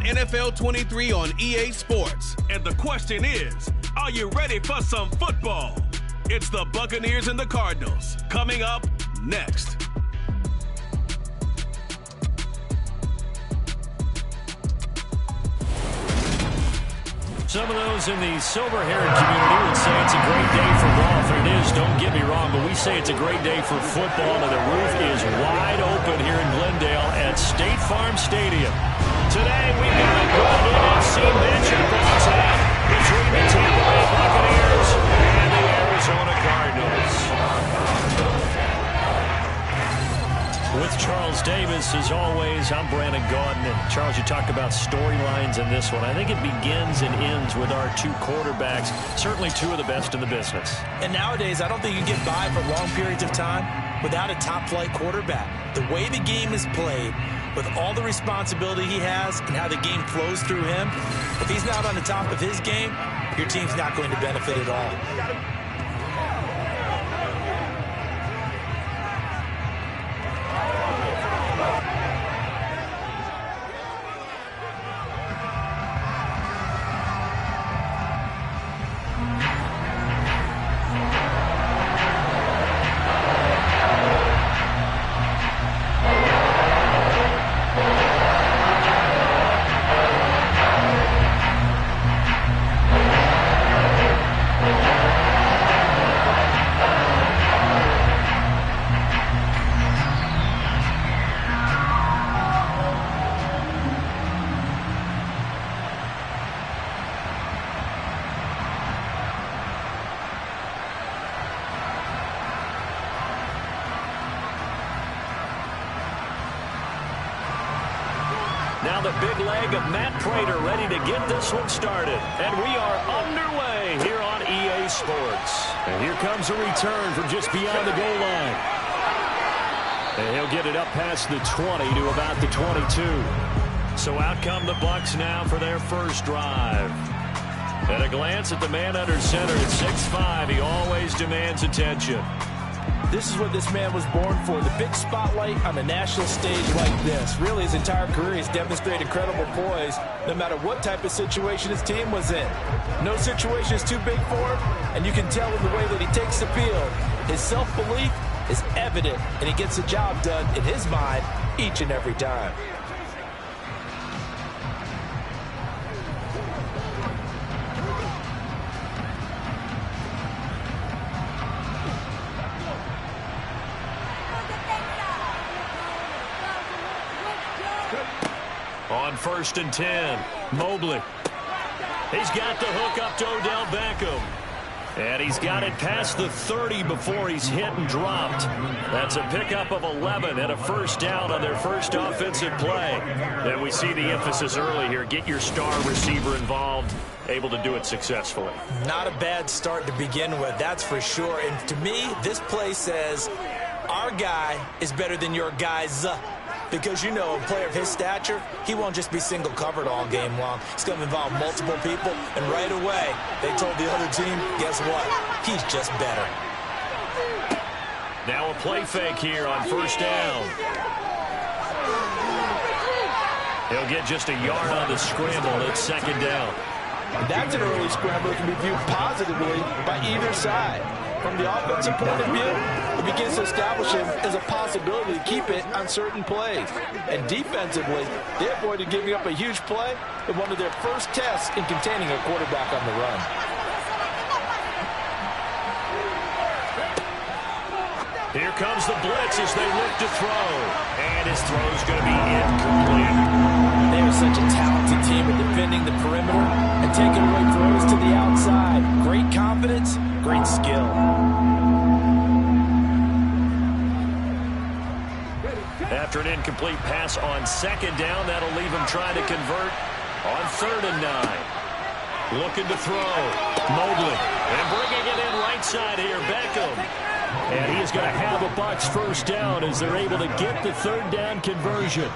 NFL 23 on EA Sports. And the question is, are you ready for some football? It's the Buccaneers and the Cardinals coming up next. Some of those in the silver-haired community would say it's a great day for golf, and it is, don't get me wrong, but we say it's a great day for football, and the roof is wide open here in Glendale at State Farm Stadium. Today, we've got a good NFC matchup on tap between the Tampa Bay Buccaneers and the Arizona Cardinals. With Charles Davis, as always, I'm Brandon Gaudin. And Charles, you talk about storylines in this one. I think it begins and ends with our two quarterbacks, certainly two of the best in the business. And nowadays, I don't think you can get by for long periods of time without a top-flight quarterback. The way the game is played, with all the responsibility he has and how the game flows through him, if he's not on the top of his game, your team's not going to benefit at all. Now the big leg of Matt Prater ready to get this one started. And we are underway here on EA Sports. And here comes a return from just beyond the goal line. And he'll get it up past the 20 to about the 22. So out come the Bucs now for their first drive. At a glance at the man under center at 6'5", he always demands attention. This is what this man was born for, the big spotlight on a national stage like this. Really, his entire career, he's demonstrated incredible poise, no matter what type of situation his team was in. No situation is too big for him, and you can tell in the way that he takes the field. His self-belief is evident, and he gets the job done in his mind each and every time. On 1st and 10, Mobley. He's got the hook up to Odell Beckham. And he's got it past the 30 before he's hit and dropped. That's a pickup of 11 and a first down on their first offensive play. And we see the emphasis early here. Get your star receiver involved, able to do it successfully. Not a bad start to begin with, that's for sure. And to me, this play says our guy is better than your guy's. Because, you know, a player of his stature, he won't just be single covered all game long. It's going to involve multiple people. And right away, they told the other team, guess what? He's just better. Now a play fake here on first down. He'll get just a yard on the scramble. It's second down. That's an early scramble that can be viewed positively by either side. From the offensive point of view, it begins to establish him as a possibility to keep it on certain plays. And defensively, they avoided giving up a huge play in one of their first tests in containing a quarterback on the run. Here comes the blitz as they look to throw. And his throw's going to be incomplete. They are such a talented team at defending the perimeter and taking away throws to the outside. Great confidence, great skill. After an incomplete pass on second down, that'll leave him trying to convert on 3rd and 9. Looking to throw. Mobley. And bringing it in right side here, Beckham. And he is going to have a Bucs first down as they're able to get the third down conversion.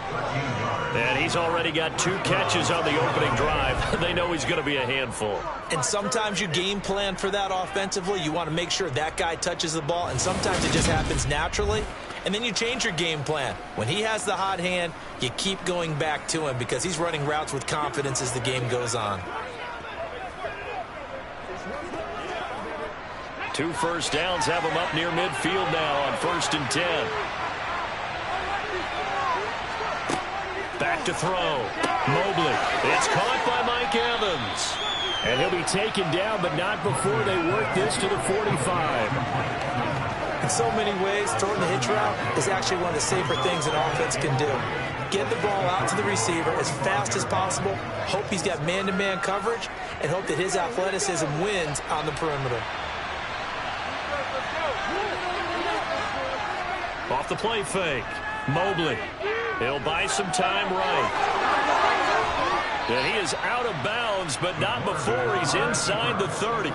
And he's already got 2 catches on the opening drive. They know he's going to be a handful. And sometimes you game plan for that offensively. You want to make sure that guy touches the ball, and sometimes it just happens naturally. And then you change your game plan. When he has the hot hand, you keep going back to him because he's running routes with confidence as the game goes on. 2 first downs have him up near midfield now on 1st and 10. Back to throw. Mobley. It's caught by Mike Evans. And he'll be taken down, but not before they work this to the 45. In so many ways, throwing the hitch route is actually one of the safer things an offense can do. Get the ball out to the receiver as fast as possible, hope he's got man-to-man coverage, and hope that his athleticism wins on the perimeter. Off the play fake. Mobley. He'll buy some time right. And he is out of bounds, but not before he's inside the 30.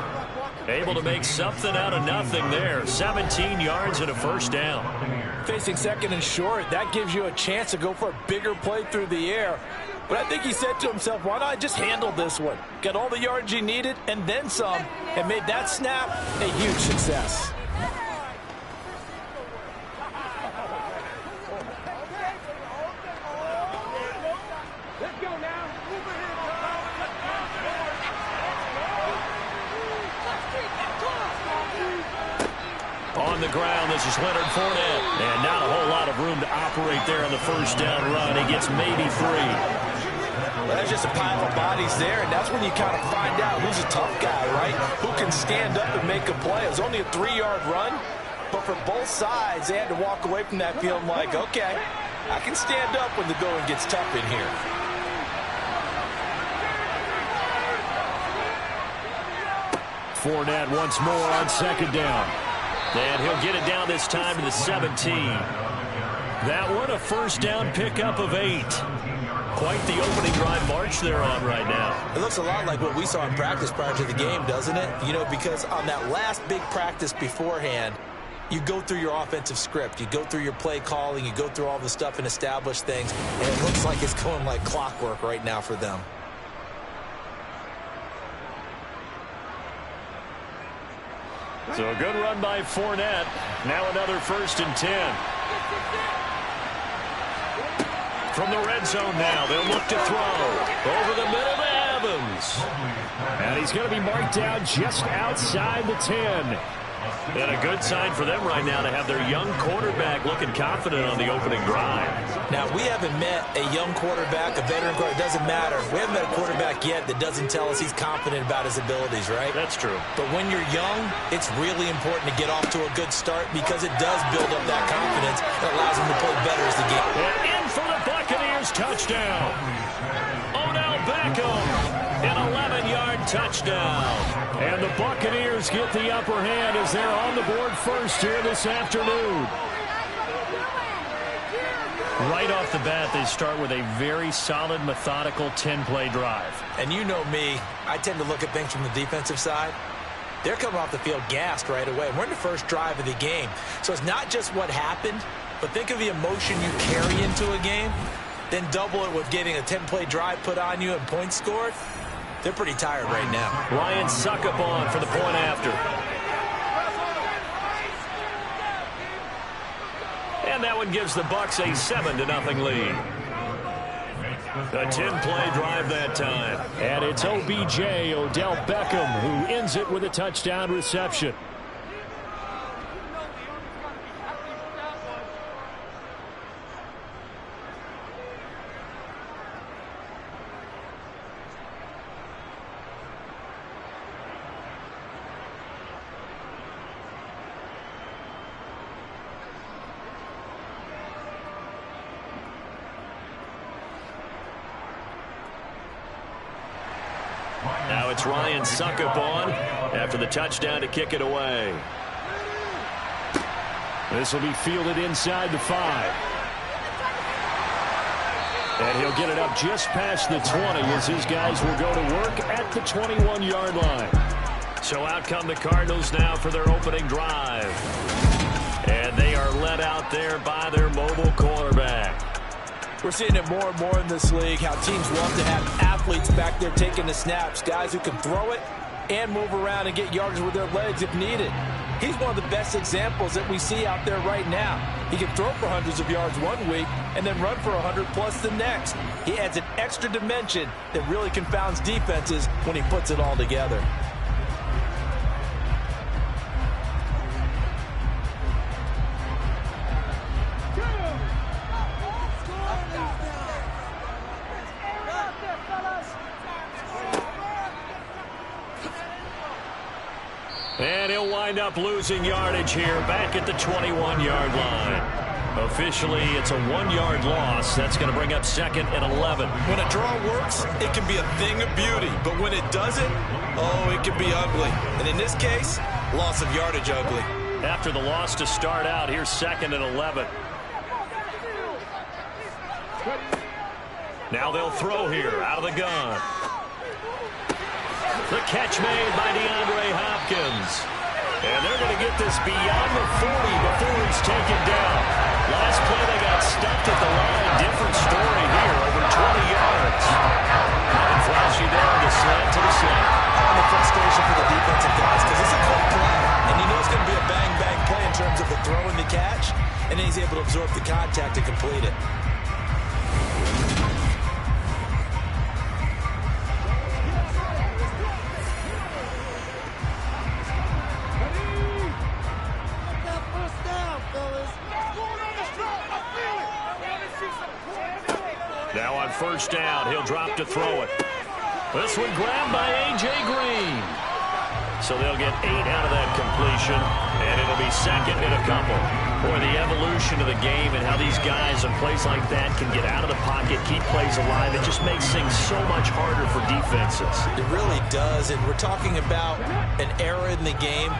Able to make something out of nothing there. 17 yards and a first down. Facing 2nd and short, that gives you a chance to go for a bigger play through the air. But I think he said to himself, why not just handle this one? Got all the yards he needed and then some, and made that snap a huge success. On the ground, this is Leonard Fournette. And not a whole lot of room to operate there on the first down run. He gets maybe 3. Well, that's just a pile of bodies there, and that's when you kind of find out who's a tough guy, right? Who can stand up and make a play. It was only a 3-yard run, but for both sides, they had to walk away from that feeling like, okay, I can stand up when the going gets tough in here. Fournette once more on 2nd down. And he'll get it down this time to the 17. That one a first down pickup of 8. Quite the opening drive march they're on right now. It looks a lot like what we saw in practice prior to the game, doesn't it? You know, because on that last big practice beforehand, you go through your offensive script. You go through your play calling. You go through all the stuff and establish things. And it looks like it's going like clockwork right now for them. So a good run by Fournette. Now another 1st and 10. From the red zone now, they'll look to throw. Over the middle to Evans. And he's going to be marked down just outside the 10. And a good sign for them right now to have their young quarterback looking confident on the opening drive. Now, we haven't met a young quarterback, a veteran quarterback. It doesn't matter. We haven't met a quarterback yet that doesn't tell us he's confident about his abilities, right? That's true. But when you're young, it's really important to get off to a good start because it does build up that confidence that allows him to play better as the game. And in for the Buccaneers touchdown. Odell Beckham, an 11-yard touchdown. And the Buccaneers get the upper hand as they're on the board first here this afternoon. Right off the bat, they start with a very solid, methodical 10-play drive. And you know me, I tend to look at things from the defensive side. They're coming off the field gassed right away. We're in the first drive of the game. So it's not just what happened, but think of the emotion you carry into a game. Then double it with getting a 10-play drive put on you and points scored. They're pretty tired right now. Ryan Suckup on for the point after. And that one gives the Bucs a 7-0 lead. A 10-play drive that time. And it's OBJ, Odell Beckham, who ends it with a touchdown reception. Now it's Ryan Suckup on after the touchdown to kick it away. This will be fielded inside the 5. And he'll get it up just past the 20 as his guys will go to work at the 21-yard line. So out come the Cardinals now for their opening drive. And they are led out there by their mobile quarterback. We're seeing it more and more in this league, how teams love to have athletes back there taking the snaps, guys who can throw it and move around and get yardage with their legs if needed. He's one of the best examples that we see out there right now. He can throw for hundreds of yards one week and then run for 100+ the next. He adds an extra dimension that really confounds defenses when he puts it all together. And he'll wind up losing yardage here back at the 21-yard line. Officially, it's a 1-yard loss. That's going to bring up 2nd and 11. When a draw works, it can be a thing of beauty. But when it doesn't, oh, it can be ugly. And in this case, loss of yardage ugly. After the loss to start out, here's 2nd and 11. Now they'll throw here out of the gun. The catch made by DeAndre Hopkins. And they're going to get this beyond the 40 before he's taken down. Last play, they got stuffed at the line. Different story here, over 20 yards. Nothing flashy there on the slant to the slant. And the frustration for the defensive guys, because it's a quick play. And you know it's going to be a bang-bang play in terms of the throw and the catch. And then he's able to absorb the contact and complete it. Now on first down, he'll drop to throw it. This one grabbed by A.J. Green. So they'll get 8 out of that completion, and it'll be 2nd and a couple. Boy, the evolution of the game and how these guys in plays like that can get out of the pocket, keep plays alive, it just makes things so much harder for defenses. It really does, and we're talking about an era in the game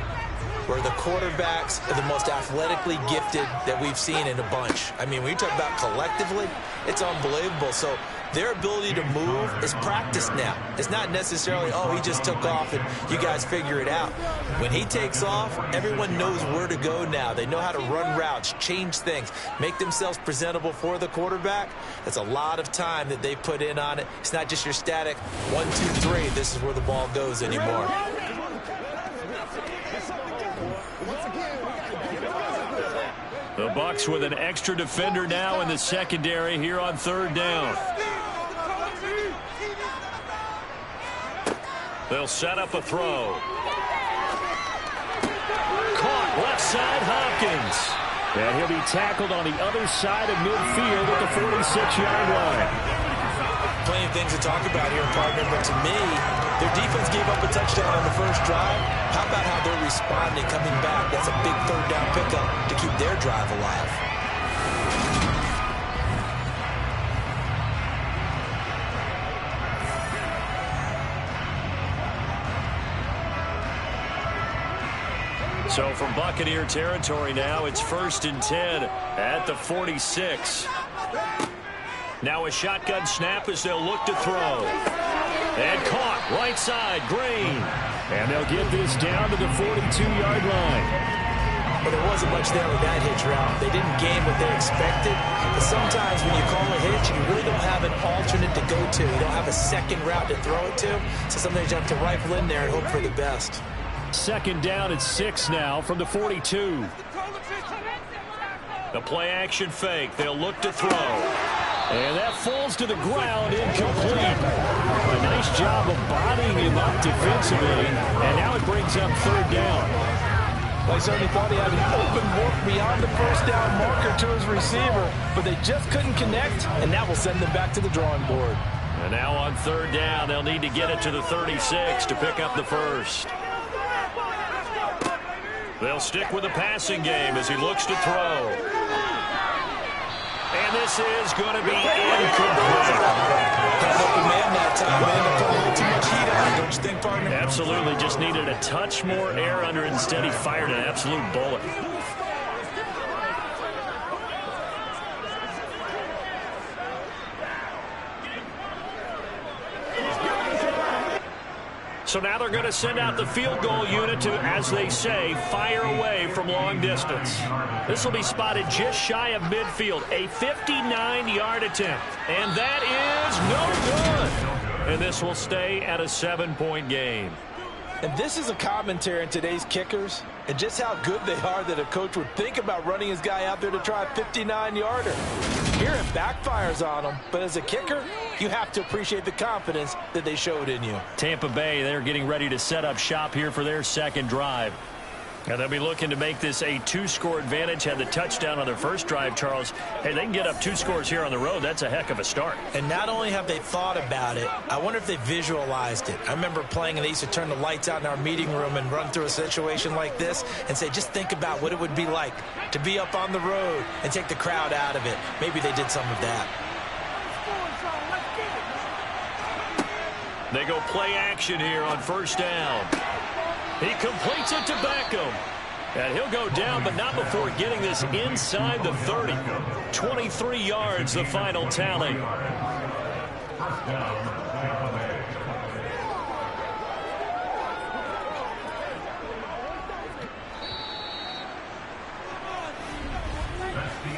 where the quarterbacks are the most athletically gifted that we've seen in a bunch. I mean, when you talk about collectively, it's unbelievable. So their ability to move is practiced now. It's not necessarily, oh, he just took off and you guys figure it out. When he takes off, everyone knows where to go now. They know how to run routes, change things, make themselves presentable for the quarterback. That's a lot of time that they put in on it. It's not just your static 1, 2, 3, this is where the ball goes anymore. The Bucs with an extra defender now in the secondary here on 3rd down. They'll set up a throw. Caught left side Hopkins. And he'll be tackled on the other side of midfield at the 46-yard line. Plenty of things to talk about here, partner, but to me, their defense gave up a touchdown on the first drive. How about how they're responding, coming back? That's a big 3rd down pickup to keep their drive alive. So from Buccaneer territory now, it's 1st and 10 at the 46. Now a shotgun snap as they'll look to throw. And caught right side, Green. And they'll get this down to the 42-yard line. Well, there wasn't much there with that hitch route. They didn't gain what they expected. But sometimes when you call a hitch, you really don't have an alternate to go to. You don't have a second route to throw it to. So sometimes you have to rifle in there and hope for the best. 2nd down at 6 now from the 42. The play action fake. They'll look to throw. And that falls to the ground, incomplete. A nice job of bodying him up defensively. And now it brings up 3rd down. Well, I certainly thought he had an open look beyond the first down marker to his receiver, but they just couldn't connect, and that will send them back to the drawing board. And now on 3rd down, they'll need to get it to the 36 to pick up the first. They'll stick with the passing game as he looks to throw. And this is going to be incomplete. Had open man that time, man. They put a little too much heat on it, don't you think, partner? Absolutely. Just needed a touch more air under it. Instead, he fired an absolute bullet. So now they're going to send out the field goal unit to, as they say, fire away from long distance. This will be spotted just shy of midfield, a 59-yard attempt. And that is no good. And this will stay at a 7-point game. And this is a commentary on today's kickers and just how good they are that a coach would think about running his guy out there to try a 59-yarder. Here it backfires on him, but as a kicker, you have to appreciate the confidence that they showed in you. Tampa Bay, they're getting ready to set up shop here for their second drive. And they'll be looking to make this a 2-score advantage. Had the touchdown on their first drive, Charles. Hey, they can get up 2 scores here on the road. That's a heck of a start. And not only have they thought about it, I wonder if they visualized it. I remember playing and they used to turn the lights out in our meeting room and run through a situation like this and say, just think about what it would be like to be up on the road and take the crowd out of it. Maybe they did some of that. They go play action here on first down. He completes it to Beckham. And he'll go down, but not before getting this inside the 30. 23 yards, the final tally.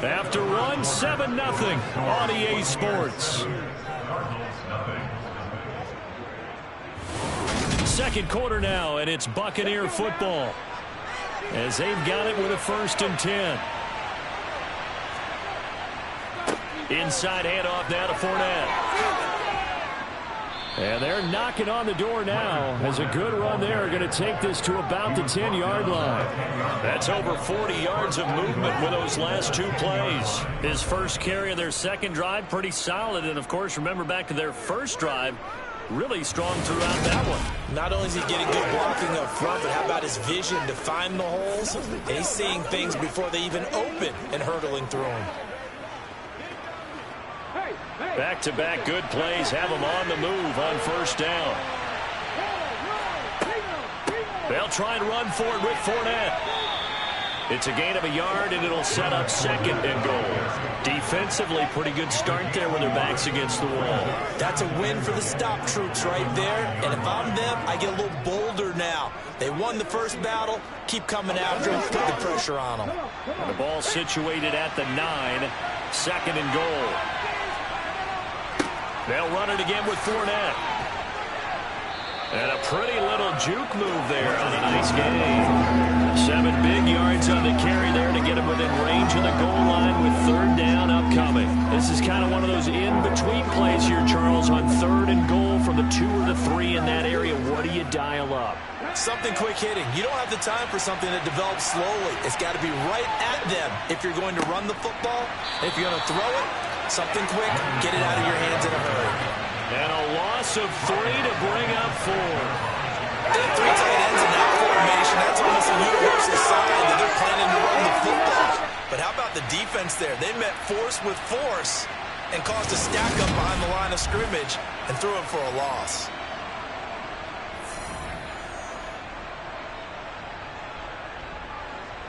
After one, 7-0 on EA Sports. Second quarter now, and it's Buccaneer football as they've got it with a 1st and 10. Inside handoff now to Fournette. And they're knocking on the door now as a good run there. Going to take this to about the 10-yard line. That's over 40 yards of movement with those last 2 plays. His first carry of their second drive, pretty solid. And, of course, remember back to their first drive, really strong throughout that one. Not only is he getting good blocking up front, but how about his vision to find the holes? And he's seeing things before they even open and hurdling through them. Back-to-back good plays have him on the move on first down. They'll try and run for it with Fournette. It's a gain of a yard, and it'll set up 2nd and goal. Defensively, pretty good start there with their backs against the wall. That's a win for the stop troops right there. And if I'm them, I get a little bolder now. They won the first battle. Keep coming after them. Put the pressure on them. And the ball situated at the 9. 2nd and goal. They'll run it again with Fournette. And a pretty little juke move there on a nice game. 7 big yards on the carry there to get him within range of the goal line with 3rd down upcoming. This is kind of one of those in-between plays here, Charles, on 3rd and goal from the 2 or the 3 in that area. What do you dial up? Something quick hitting. You don't have the time for something that develops slowly. It's got to be right at them if you're going to run the football. If you're going to throw it, something quick, get it out of your hands in a hurry. And a loss of 3 to bring up 4. They have 3 tight ends in that formation. That's almost a universal sign that they're planning to run the football. But how about the defense there? They met force with force and caused a stack up behind the line of scrimmage and threw it for a loss.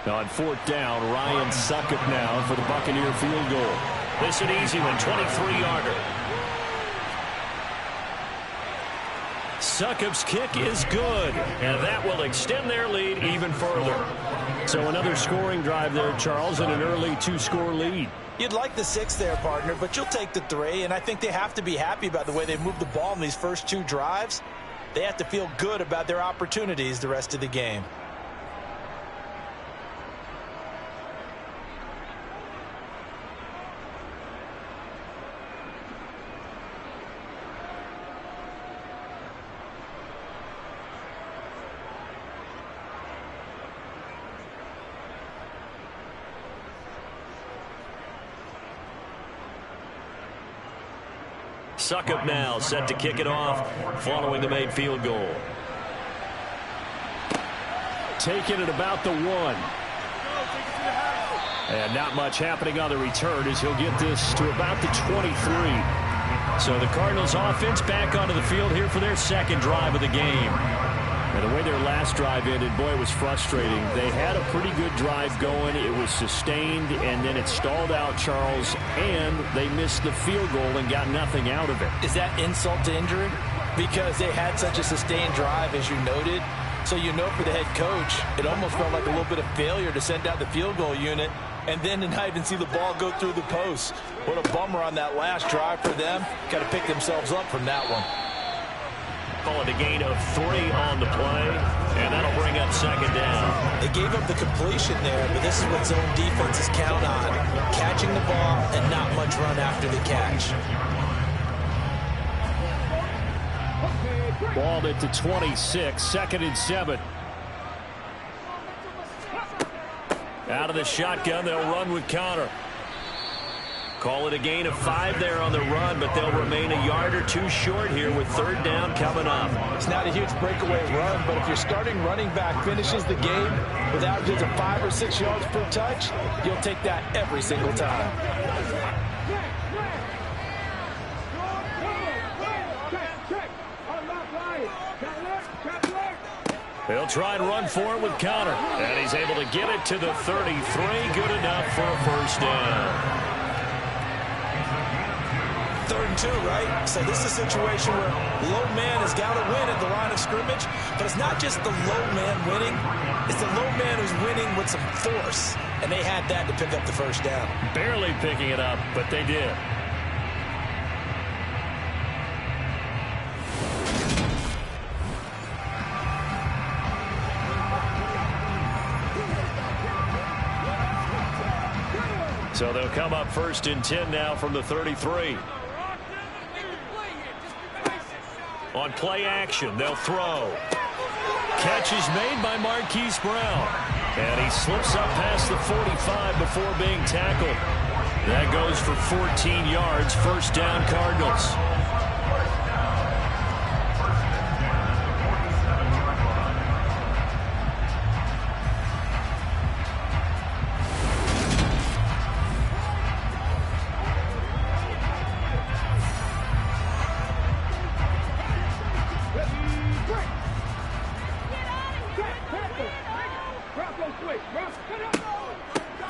On 4th down, Ryan Succop now for the Buccaneer field goal. This an easy one, 23-yarder. Succop's kick is good, and that will extend their lead even further. So another scoring drive there, Charles, and an early 2-score lead. You'd like the 6 there, partner, but you'll take the 3, and I think they have to be happy about the way they moved the ball in these first 2 drives. They have to feel good about their opportunities the rest of the game. Succop now set to kick it off following the made field goal. Taken at about the 1. And not much happening on the return as he'll get this to about the 23. So the Cardinals offense back onto the field here for their second drive of the game. And the way their last drive ended, boy, it was frustrating. They had a pretty good drive going. It was sustained, and then it stalled out, Charles, and they missed the field goal and got nothing out of it. Is that insult to injury? because they had such a sustained drive, as you noted. So you know for the head coach, it almost felt like a little bit of failure to send out the field goal unit and then to not even see the ball go through the post. What a bummer on that last drive for them. Got to pick themselves up from that one. Call it a gain of 3 on the play, and that'll bring up second down. They gave up the completion there, but this is what zone defenses count on. Catching the ball and not much run after the catch. Balled it to 26, 2nd and 7. Out of the shotgun, they'll run with Connor. Call it a gain of 5 there on the run, but they'll remain a yard or 2 short here with 3rd down coming up. It's not a huge breakaway run, but if your starting running back finishes the game with averages of 5 or 6 yards per touch, you'll take that every single time. They'll try and run for it with Connor, and he's able to get it to the 33. Good enough for a 1st down. 3rd and 2, right? So this is a situation where low man has got to win at the line of scrimmage, but it's not just the low man winning. It's the low man who's winning with some force, and they had that to pick up the 1st down. Barely picking it up, but they did. So they'll come up 1st and 10 now from the 33. On play action, they'll throw. Catch is made by Marquise Brown. And he slips up past the 45 before being tackled. That goes for 14 yards, 1st down Cardinals.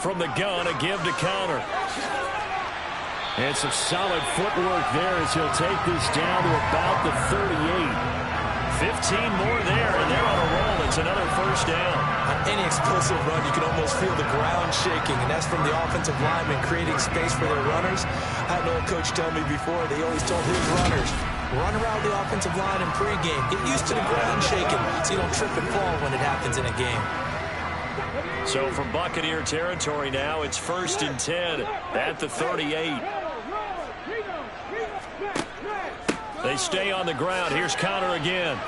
From the gun, a give to Connor. And some solid footwork there as he'll take this down to about the 38. 15 more there, and they're on a roll. It's another 1st down. On any explosive run, you can almost feel the ground shaking, and that's from the offensive linemen creating space for their runners. I had an old coach tell me before, they always told his runners, run around the offensive line in pregame. Get used to the ground shaking so you don't trip and fall when it happens in a game. So from Buccaneer territory now, it's 1st and 10 at the 38. They stay on the ground. Here's Connor again.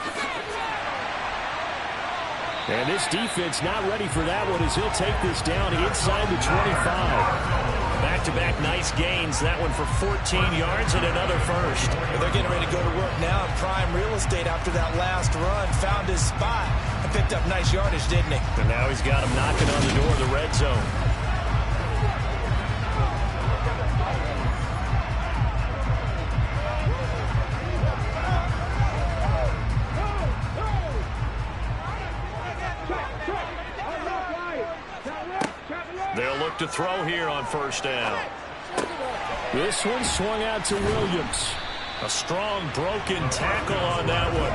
And this defense not ready for that one as he'll take this down inside the 25. Back-to-back nice gains. That one for 14 yards and another 1st. Well, they're getting ready to go to work now in prime real estate after that last run. Found his spot and picked up nice yardage, didn't he? And now he's got him knocking on the door of the red zone. They'll look to throw here on 1st down. This one swung out to Williams. A strong broken tackle on that one.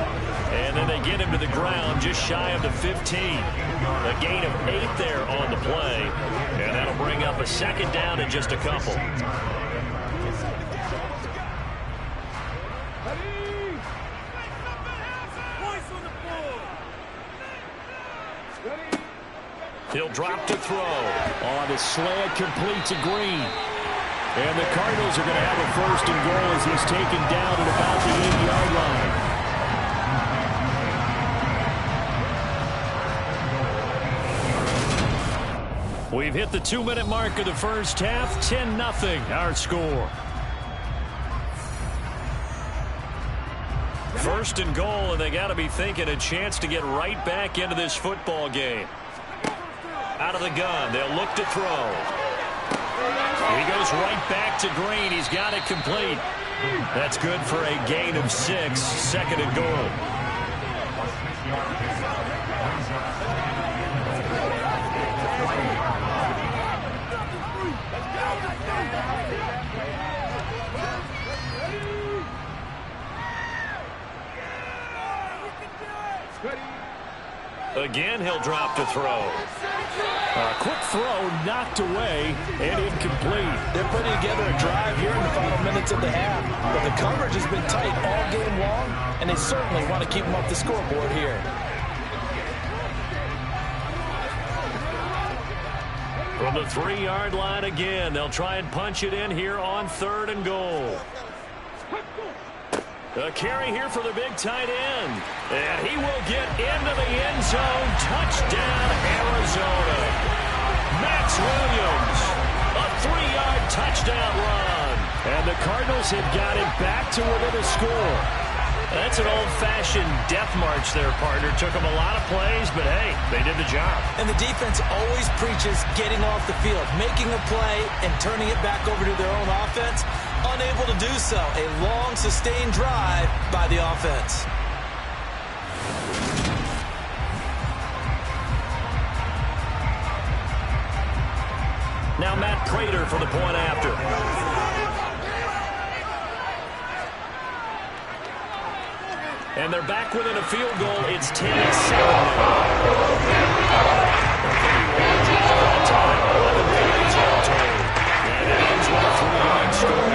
And then they get him to the ground just shy of the 15. A gain of 8 there on the play. And that'll bring up a 2nd down in just a couple. He'll drop to throw. On the slant, complete to Green. And the Cardinals are going to have a 1st and goal as he's taken down at about the 80-yard line. We've hit the 2-minute mark of the 1st half. 10-0 our score. 1st and goal, and they got to be thinking a chance to get right back into this football game. Out of the gun, they'll look to throw. He goes right back to Green. He's got it complete. That's good for a gain of 6, 2nd and goal. Again, he'll drop to throw. A quick throw knocked away and incomplete. They're putting together a drive here in the final minutes of the half. But the coverage has been tight all game long, and they certainly want to keep them off the scoreboard here. From the 3-yard line again, they'll try and punch it in here on 3rd and goal. A carry here for the big tight end. And he will get into the end zone. Touchdown, Arizona. Max Williams, a 3-yard touchdown run. And the Cardinals have got it back to within a score. That's an old-fashioned death march there, partner. Took them a lot of plays, but hey, they did the job. And the defense always preaches getting off the field, making a play, and turning it back over to their own offense. Unable to do so. A long, sustained drive by the offense. Now Matt Prater for the point after. And they're back within a field goal. It's 10-7 And it ends with a 3-yard score.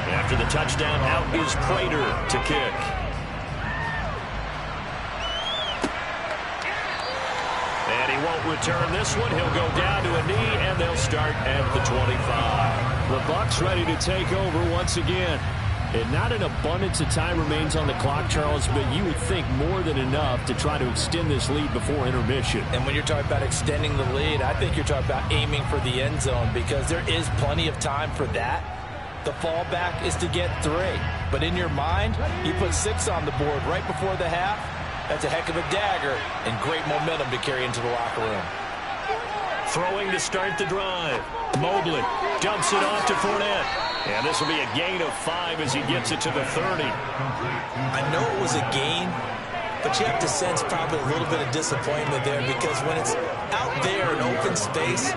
After the touchdown, out is Prater to kick. And he won't return this one. He'll go down to a knee, and they'll start at the 25. The Bucs ready to take over once again. And not an abundance of time remains on the clock, Charles, but you would think more than enough to try to extend this lead before intermission. And when you're talking about extending the lead, I think you're talking about aiming for the end zone because there is plenty of time for that. The fallback is to get 3. But in your mind, you put 6 on the board right before the half. That's a heck of a dagger and great momentum to carry into the locker room. Throwing to start the drive. Mobley dumps it off to Fournette. And this will be a gain of 5 as he gets it to the 30. I know it was a gain, but you have to sense probably a little bit of disappointment there because when it's out there in open space,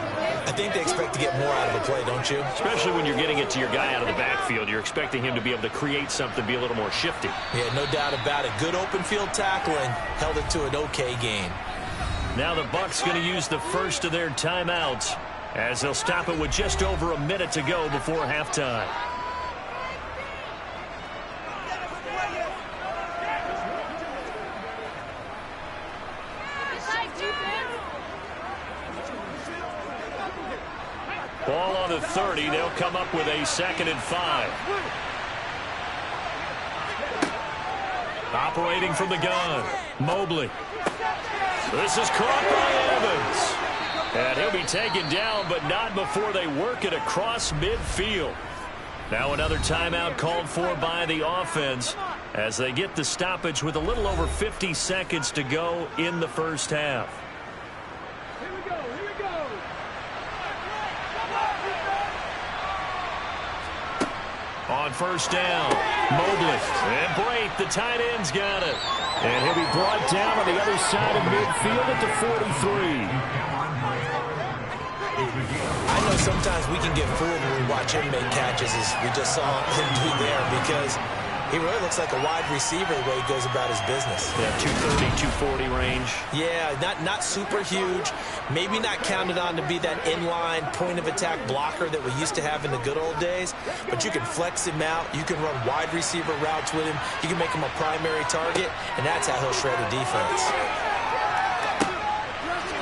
I think they expect to get more out of the play, don't you? Especially when you're getting it to your guy out of the backfield. You're expecting him to be able to create something, be a little more shifty. Yeah, no doubt about it. Good open field tackling held it to an okay gain. Now the Bucs going to use the first of their timeouts as they'll stop it with just over a minute to go before halftime. Ball on the 30. They'll come up with a 2nd and 5. Operating from the gun. Mobley. This is caught by Evans. And he'll be taken down, but not before they work it across midfield. Now another timeout called for by the offense as they get the stoppage with a little over 50 seconds to go in the first half. On first down, Mobley and Brate, the tight end's got it. And he'll be brought down on the other side of midfield at the 43. I know sometimes we can get fooled when we watch him make catches, as we just saw him do there, because he really looks like a wide receiver the way he goes about his business. Yeah, 230, 240 range. Yeah, not super huge. Maybe not counted on to be that inline point-of-attack blocker that we used to have in the good old days. But you can flex him out. You can run wide receiver routes with him. You can make him a primary target, and that's how he'll shred a defense.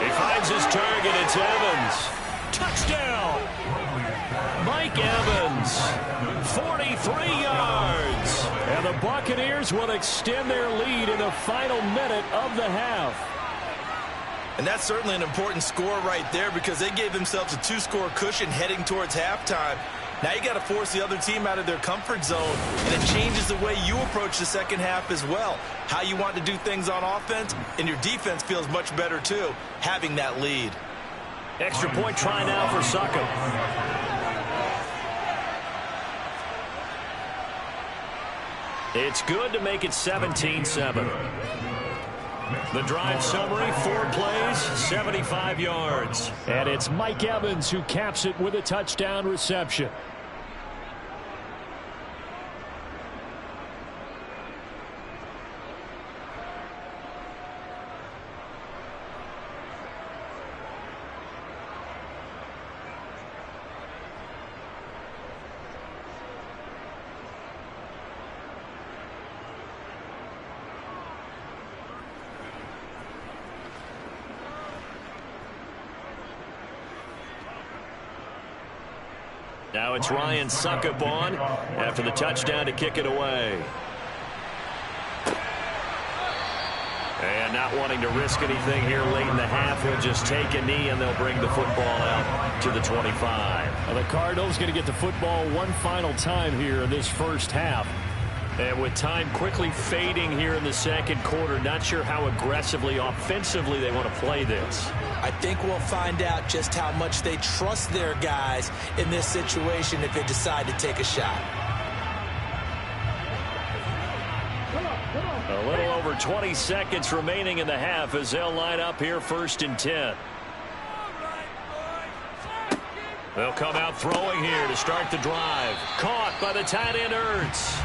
He finds his target. It's Evans. Touchdown! Mike Evans, 43 yards. And the Buccaneers will extend their lead in the final minute of the half. And that's certainly an important score right there because they gave themselves a 2-score cushion heading towards halftime. Now you got to force the other team out of their comfort zone, and it changes the way you approach the second half as well. How you want to do things on offense, and your defense feels much better too, having that lead. Extra point try now for Suckup. It's good to make it 17-7. The drive summary, 4 plays, 75 yards. And it's Mike Evans who caps it with a touchdown reception. Now it's Ryan Suckup on after the touchdown to kick it away. And not wanting to risk anything here late in the half, he'll just take a knee and they'll bring the football out to the 25. Well, the Cardinals going to get the football one final time here in this first half. And with time quickly fading here in the second quarter, not sure how aggressively, offensively they want to play this. I think we'll find out just how much they trust their guys in this situation if they decide to take a shot. A little over 20 seconds remaining in the half as they'll line up here 1st and 10. They'll come out throwing here to start the drive. Caught by the tight end Ertz.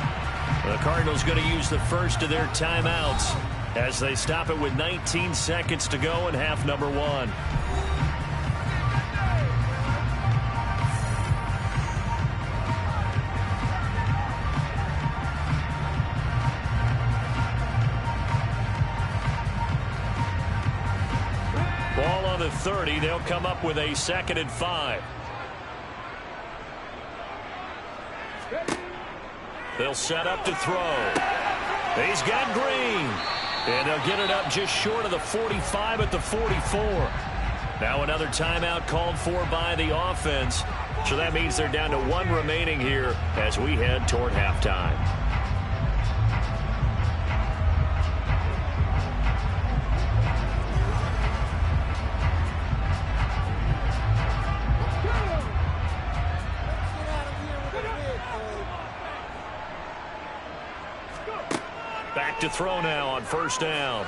The Cardinals going to use the first of their timeouts as they stop it with 19 seconds to go in half number 1. Ball on the 30. They'll come up with a 2nd and 5. They'll set up to throw. He's got Green. And they'll get it up just short of the 45 at the 44. Now another timeout called for by the offense. So that means they're down to 1 remaining here as we head toward halftime. Back to throw now on 1st down.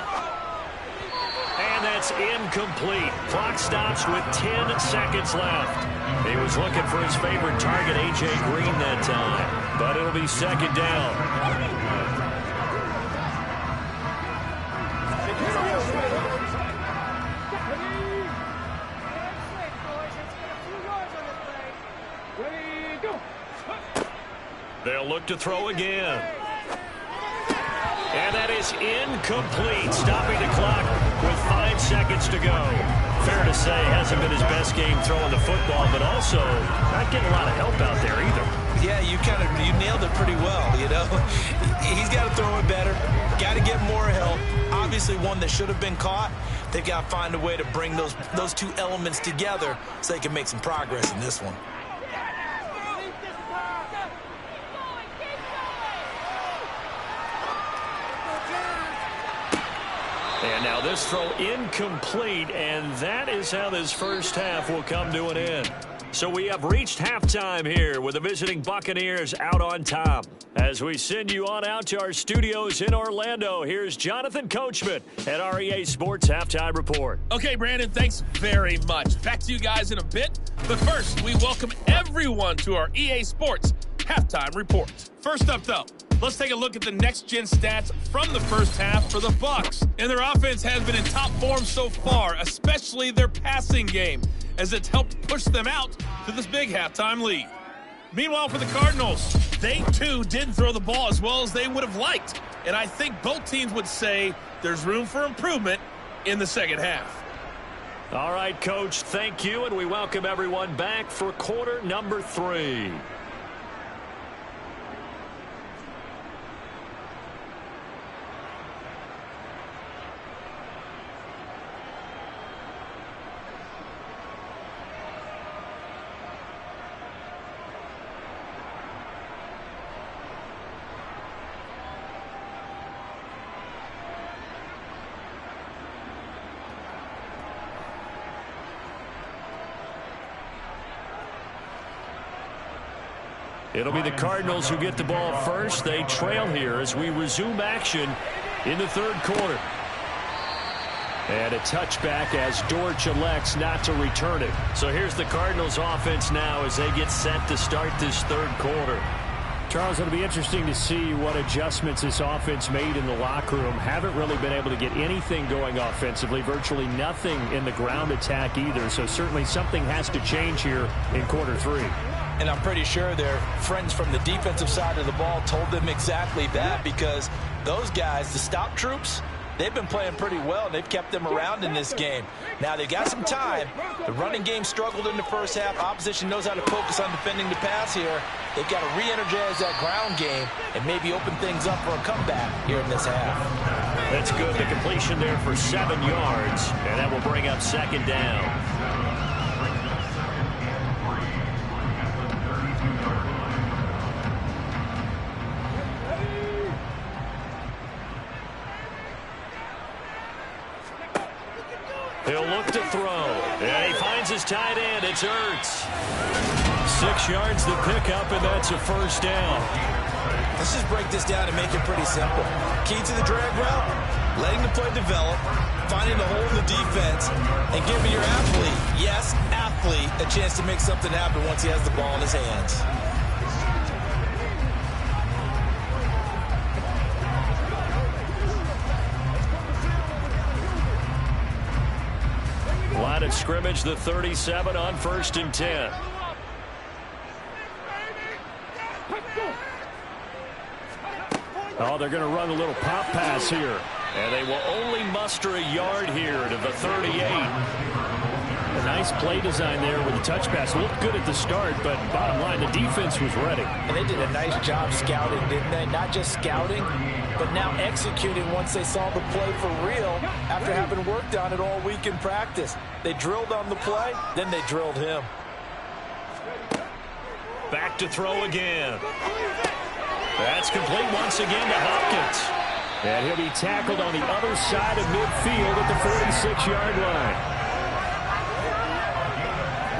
And that's incomplete. Clock stops with 10 seconds left. He was looking for his favorite target, A.J. Green, that time. But it'll be 2nd down. They'll look to throw again. And that is incomplete, stopping the clock with 5 seconds to go. Fair to say, hasn't been his best game throwing the football, but also not getting a lot of help out there either. Yeah, you nailed it pretty well, you know. He's got to throw it better, got to get more help. Obviously one that should have been caught. They've got to find a way to bring those 2 elements together so they can make some progress in this one. And now this throw incomplete, and that is how this first half will come to an end. So we have reached halftime here with the visiting Buccaneers out on top. As we send you on out to our studios in Orlando, here's Jonathan Coachman at our EA Sports Halftime Report. Okay, Brandon, thanks very much. Back to you guys in a bit. But first, we welcome everyone to our EA Sports Halftime Report. First up, though, let's take a look at the next-gen stats from the first half for the Bucs. And their offense has been in top form so far, especially their passing game, as it's helped push them out to this big halftime lead. Meanwhile, for the Cardinals, they too didn't throw the ball as well as they would have liked. And I think both teams would say there's room for improvement in the second half. All right, Coach, thank you, and we welcome everyone back for quarter number 3. It'll be the Cardinals who get the ball first. They trail here as we resume action in the third quarter. And a touchback as Dortch elects not to return it. So here's the Cardinals offense now as they get set to start this third quarter. Charles, it'll be interesting to see what adjustments this offense made in the locker room. Haven't really been able to get anything going offensively, virtually nothing in the ground attack either. So certainly something has to change here in quarter three. And I'm pretty sure their friends from the defensive side of the ball told them exactly that, because those guys, the stop troops, they've been playing pretty well, and they've kept them around in this game. Now, they've got some time. The running game struggled in the first half. Opposition knows how to focus on defending the pass here. They've got to re-energize that ground game and maybe open things up for a comeback here in this half. That's good. The completion there for 7 yards, and that will bring up second down. He'll look to throw. And he finds his tight end. It's Ertz. 6 yards to pick up, and that's a first down. Let's just break this down and make it pretty simple. Key to the drag route, letting the play develop, finding the hole in the defense, and giving your athlete, yes, athlete, a chance to make something happen once he has the ball in his hands. Line of scrimmage, the 37 on 1st and 10. Oh, they're going to run a little pop pass here. And they will only muster a yard here to the 38. A nice play design there with the touch pass. Looked good at the start, but bottom line, the defense was ready. And they did a nice job scouting, didn't they? Not just scouting, but now executing once they saw the play for real after having worked on it all week in practice. They drilled on the play, then they drilled him. Back to throw again. That's complete once again to Hopkins. And he'll be tackled on the other side of midfield at the 46-yard line.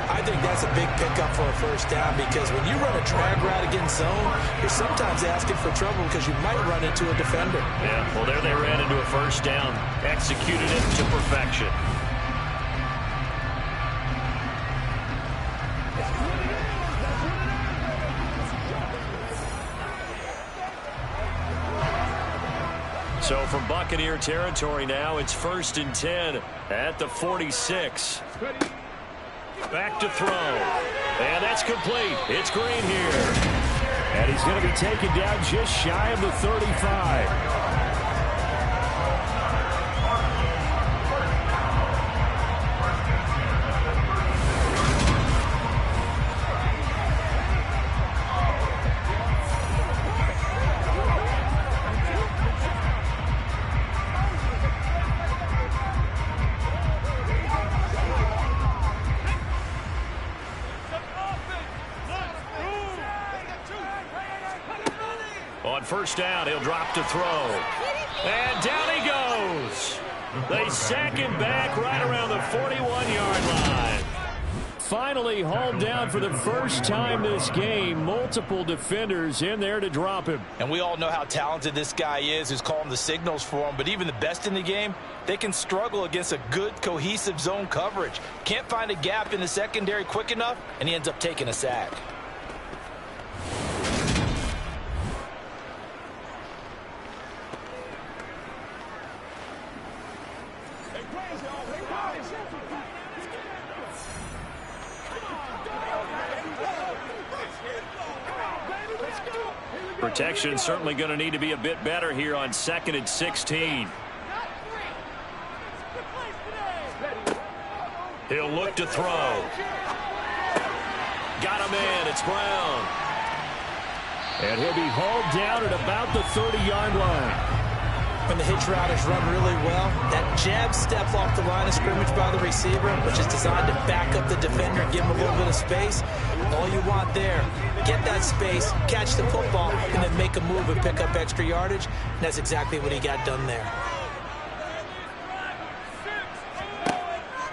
I think that's a big pickup for a first down, because when you run a drag route against zone, you're sometimes asking for trouble because you might run into a defender. Yeah, well, there they ran into a first down. Executed it to perfection. So from Buccaneer territory now, it's 1st and 10 at the 46. Back to throw. And that's complete. It's Green here. And he's going to be taken down just shy of the 35. On first down, he'll drop to throw. And down he goes. They sack him back right around the 41-yard line. Finally hauled down for the first time this game. Multiple defenders in there to drop him. And we all know how talented this guy is, who's calling the signals for him. But even the best in the game, they can struggle against a good, cohesive zone coverage. Can't find a gap in the secondary quick enough, and he ends up taking a sack. Protection certainly going to need to be a bit better here on 2nd and 16. He'll look to throw. Got him in. It's Brown. And he'll be hauled down at about the 30-yard line. When the hitch route is run really well, that jab step off the line of scrimmage by the receiver, which is designed to back up the defender and give him a little bit of space, all you want there, get that space, catch the football, and then make a move and pick up extra yardage. And that's exactly what he got done there.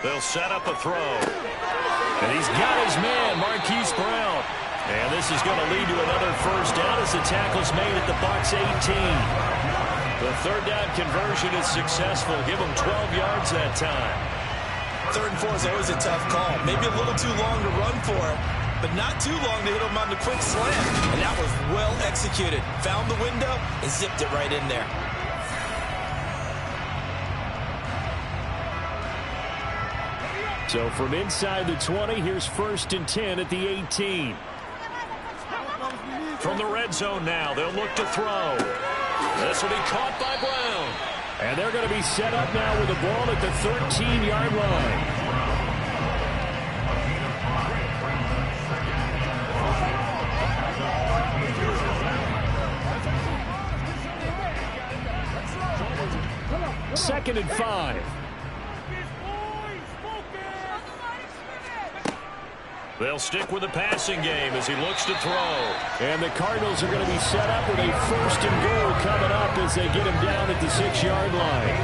They'll set up a throw. And he's got his man, Marquise Brown. And this is going to lead to another first down as the tackle's made at the Bucs 18. The third down conversion is successful. Give them 12 yards that time. 3rd and 4 is always a tough call. Maybe a little too long to run for it, but not too long to hit him on the quick slant. And that was well executed. Found the window and zipped it right in there. So from inside the 20, here's 1st and 10 at the 18. From the red zone now, they'll look to throw. This will be caught by Brown. And they're going to be set up now with the ball at the 13-yard line. Second and 5. They'll stick with the passing game as he looks to throw. And the Cardinals are going to be set up with a 1st and goal coming up as they get him down at the 6-yard line.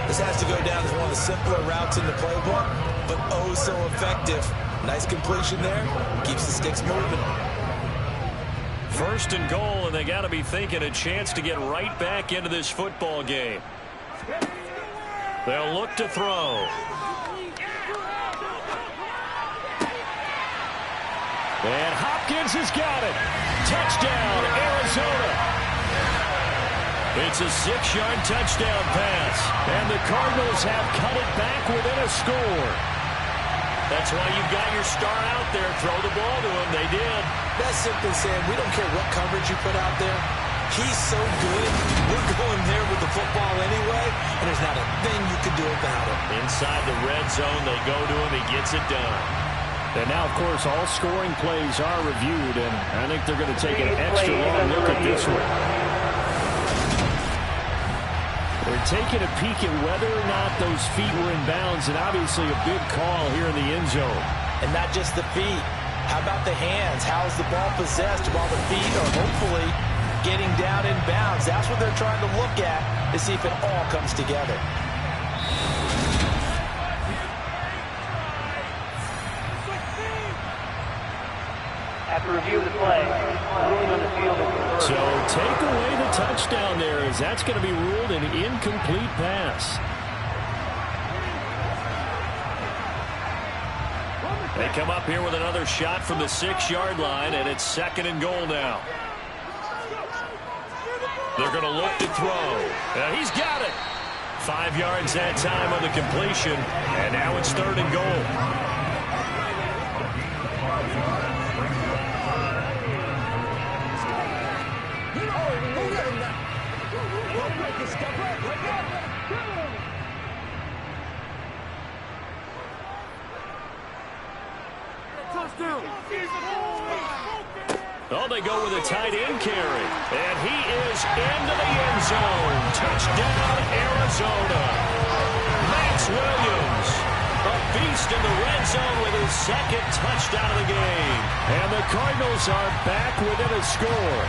This has to go down as one of the simpler routes in the playbook, but oh so effective. Nice completion there. Keeps the sticks moving. 1st and goal, and they got to be thinking a chance to get right back into this football game. They'll look to throw. And Hopkins has got it. Touchdown, Arizona. It's a 6-yard touchdown pass. And the Cardinals have cut it back within a score. That's why you've got your star out there. Throw the ball to him. They did. That's simply saying we don't care what coverage you put out there. He's so good. We're going there with the football anyway, and there's not a thing you can do about it. Inside the red zone, they go to him. He gets it done. And now, of course, all scoring plays are reviewed, and I think they're going to take an extra long look at this one. They're taking a peek at whether or not those feet were in bounds, and obviously a big call here in the end zone. And not just the feet. How about the hands? How is the ball possessed while the feet are hopefully getting down in bounds? That's what they're trying to look at to see if it all comes together. After review of the play, ruling on the field. So take away the touchdown there, as that's going to be ruled an incomplete pass. They come up here with another shot from the 6-yard line, and it's 2nd and goal now. They're going to look to throw. He's got it. 5 yards that time on the completion, and now it's 3rd and goal. Oh, they go with a tight end carry. And he is into the end zone. Touchdown, Arizona. Max Williams, a beast in the red zone with his 2nd touchdown of the game. And the Cardinals are back within a score.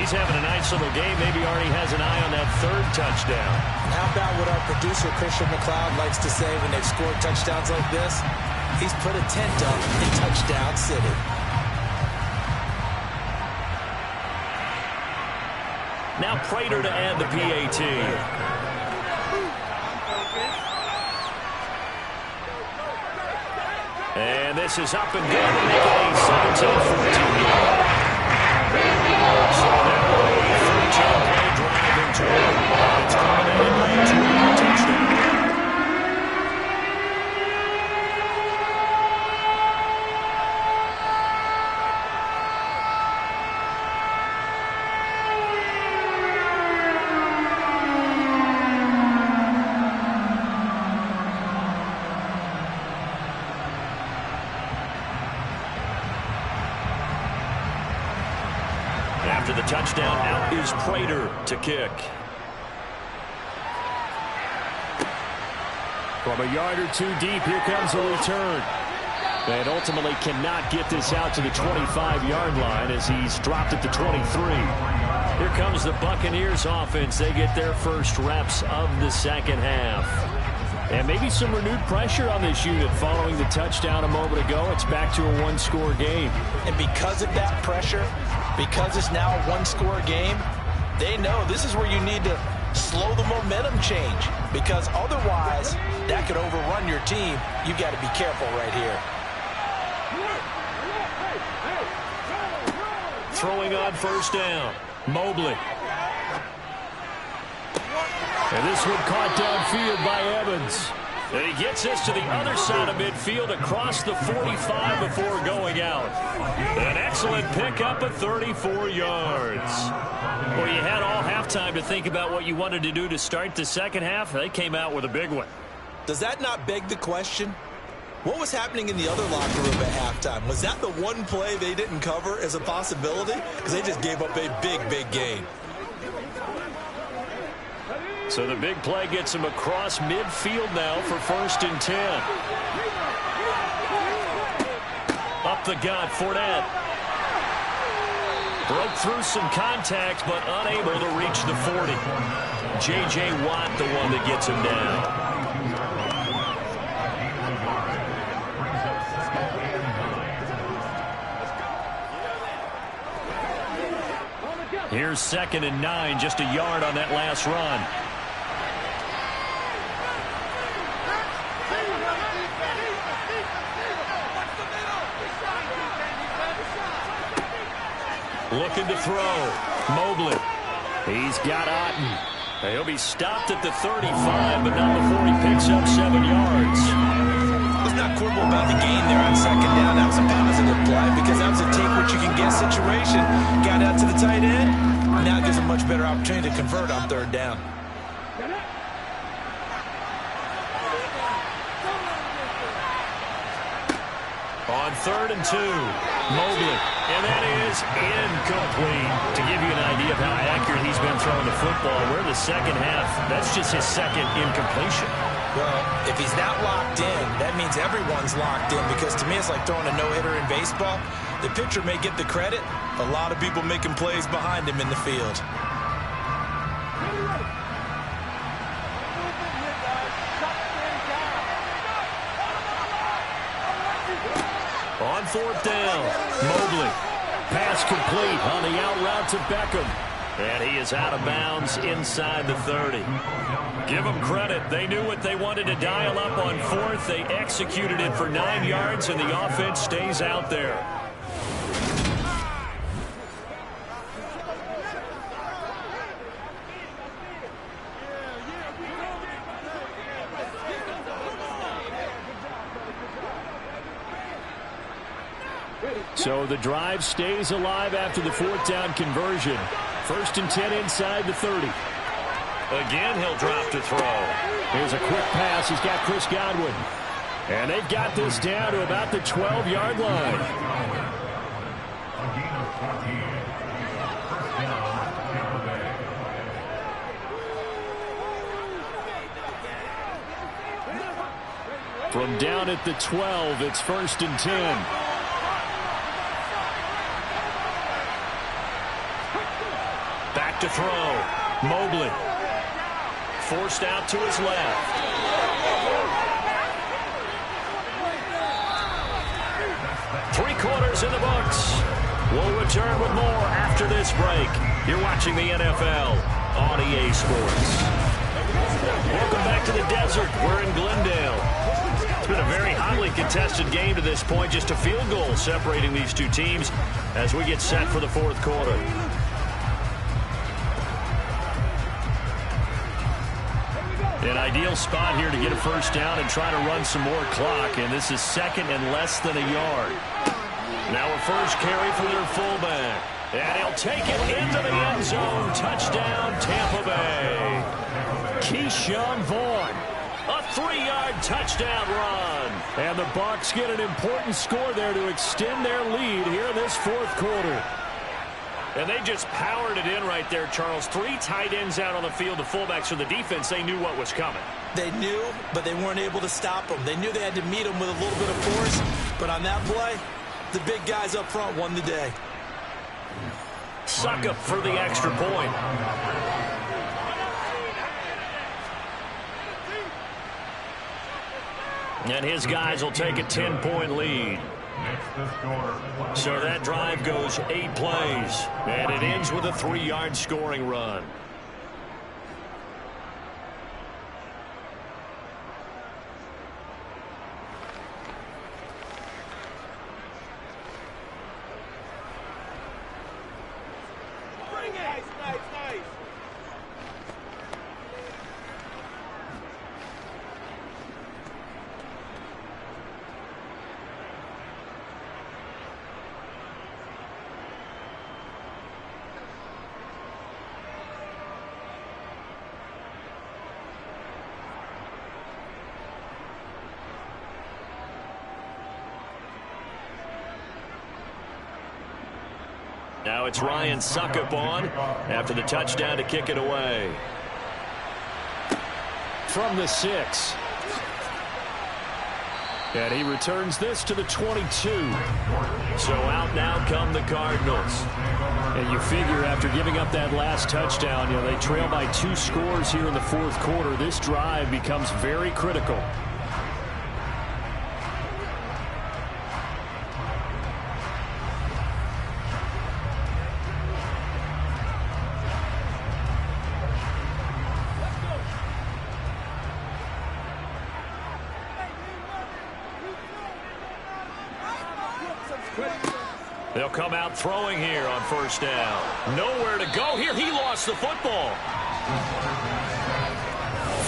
He's having a nice little game. Maybe already has an eye on that 3rd touchdown. How about what our producer, Christian McLeod, likes to say when they've scored touchdowns like this? He's put a tent up in Touchdown City. Now Prater to add the PAT. And this is up and good to make it a 17-14 game. So now a 13-play drive into it. It's culminated by a 2-yard touchdown. After the touchdown, out is Prater to kick. From a yard or two deep, here comes a return. And ultimately cannot get this out to the 25-yard line as he's dropped it to 23. Here comes the Buccaneers offense. They get their first reps of the 2nd half. And maybe some renewed pressure on this unit following the touchdown a moment ago. It's back to a one-score game. And because of that pressure, because it's now a one-score game, they know this is where you need to slow the momentum change, because otherwise that could overrun your team. You've got to be careful right here. Throwing on first down, Mobley. And this one caught downfield by Evans. And he gets this to the other side of midfield across the 45 before going out. An excellent pickup of 34 yards. Well, you had all halftime to think about what you wanted to do to start the second half. They came out with a big one. Does that not beg the question? What was happening in the other locker room at halftime? Was that the one play they didn't cover as a possibility? Because they just gave up a big, big gain. So the big play gets him across midfield now for 1st and 10. Up the gut, Fournette. Broke through some contact, but unable to reach the 40. J.J. Watt, the one that gets him down. Here's 2nd and 9, just a yard on that last run. Looking to throw. Mobley. He's got Otten. He'll be stopped at the 35, but not before he picks up 7 yards. Let's not quibble about the gain there on 2nd down. That was a positive play because that was a take what you can get situation. Got out to the tight end. Now it gives a much better opportunity to convert on 3rd down. On 3rd and 2, Mobley. And that is incomplete. To give you an idea of how accurate he's been throwing the football, we're in the second half. That's just his 2nd incompletion. Well, if he's not locked in, that means everyone's locked in, because to me it's like throwing a no-hitter in baseball. The pitcher may get the credit, a lot of people making plays behind him in the field. On 4th down, Mobley. Pass complete on the out route to Beckham. And he is out of bounds inside the 30. Give them credit. They knew what they wanted to dial up on 4th. They executed it for 9 yards, and the offense stays out there. So the drive stays alive after the 4th down conversion. 1st and 10 inside the 30. Again, he'll drop to throw. Here's a quick pass. He's got Chris Godwin. And they've got this down to about the 12-yard line. From down at the 12, it's 1st and 10. Back to throw. Mobley. Forced out to his left. Three quarters in the books. We'll return with more after this break. You're watching the NFL on EA Sports. Welcome back to the desert. We're in Glendale. It's been a very hotly contested game to this point. Just a field goal separating these two teams as we get set for the 4th quarter. An ideal spot here to get a 1st down and try to run some more clock, and this is 2nd and less than a yard. Now a first carry for their fullback, and he'll take it into the end zone. Touchdown, Tampa Bay. Keyshawn Vaughn, a 3-yard touchdown run. And the Bucs get an important score there to extend their lead here in this 4th quarter. And they just powered it in right there, Charles. 3 tight ends out on the field, the fullbacks for the defense. They knew what was coming. They knew, but they weren't able to stop them. They knew they had to meet them with a little bit of force. But on that play, the big guys up front won the day. Suck up for the extra point. And his guys will take a 10-point lead. So that drive goes 8 plays, and it ends with a 3-yard scoring run. Now it's Ryan Suckup on after the touchdown to kick it away. From the 6. And he returns this to the 22. So out now come the Cardinals. And you figure after giving up that last touchdown, they trail by 2 scores here in the 4th quarter. This drive becomes very critical. They'll come out throwing here on 1st down. Nowhere to go here. He lost the football.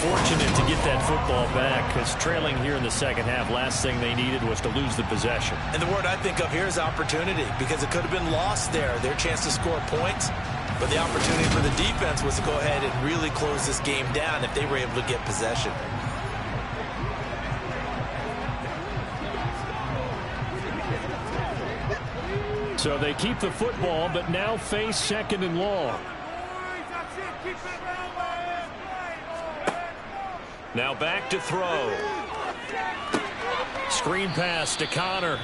Fortunate to get that football back, because trailing here in the 2nd half, last thing they needed was to lose the possession. And the word I think of here is opportunity, because it could have been lost there, their chance to score points. But the opportunity for the defense was to go ahead and really close this game down if they were able to get possession. So they keep the football, but now face 2nd and long. Now back to throw. Screen pass to Connor.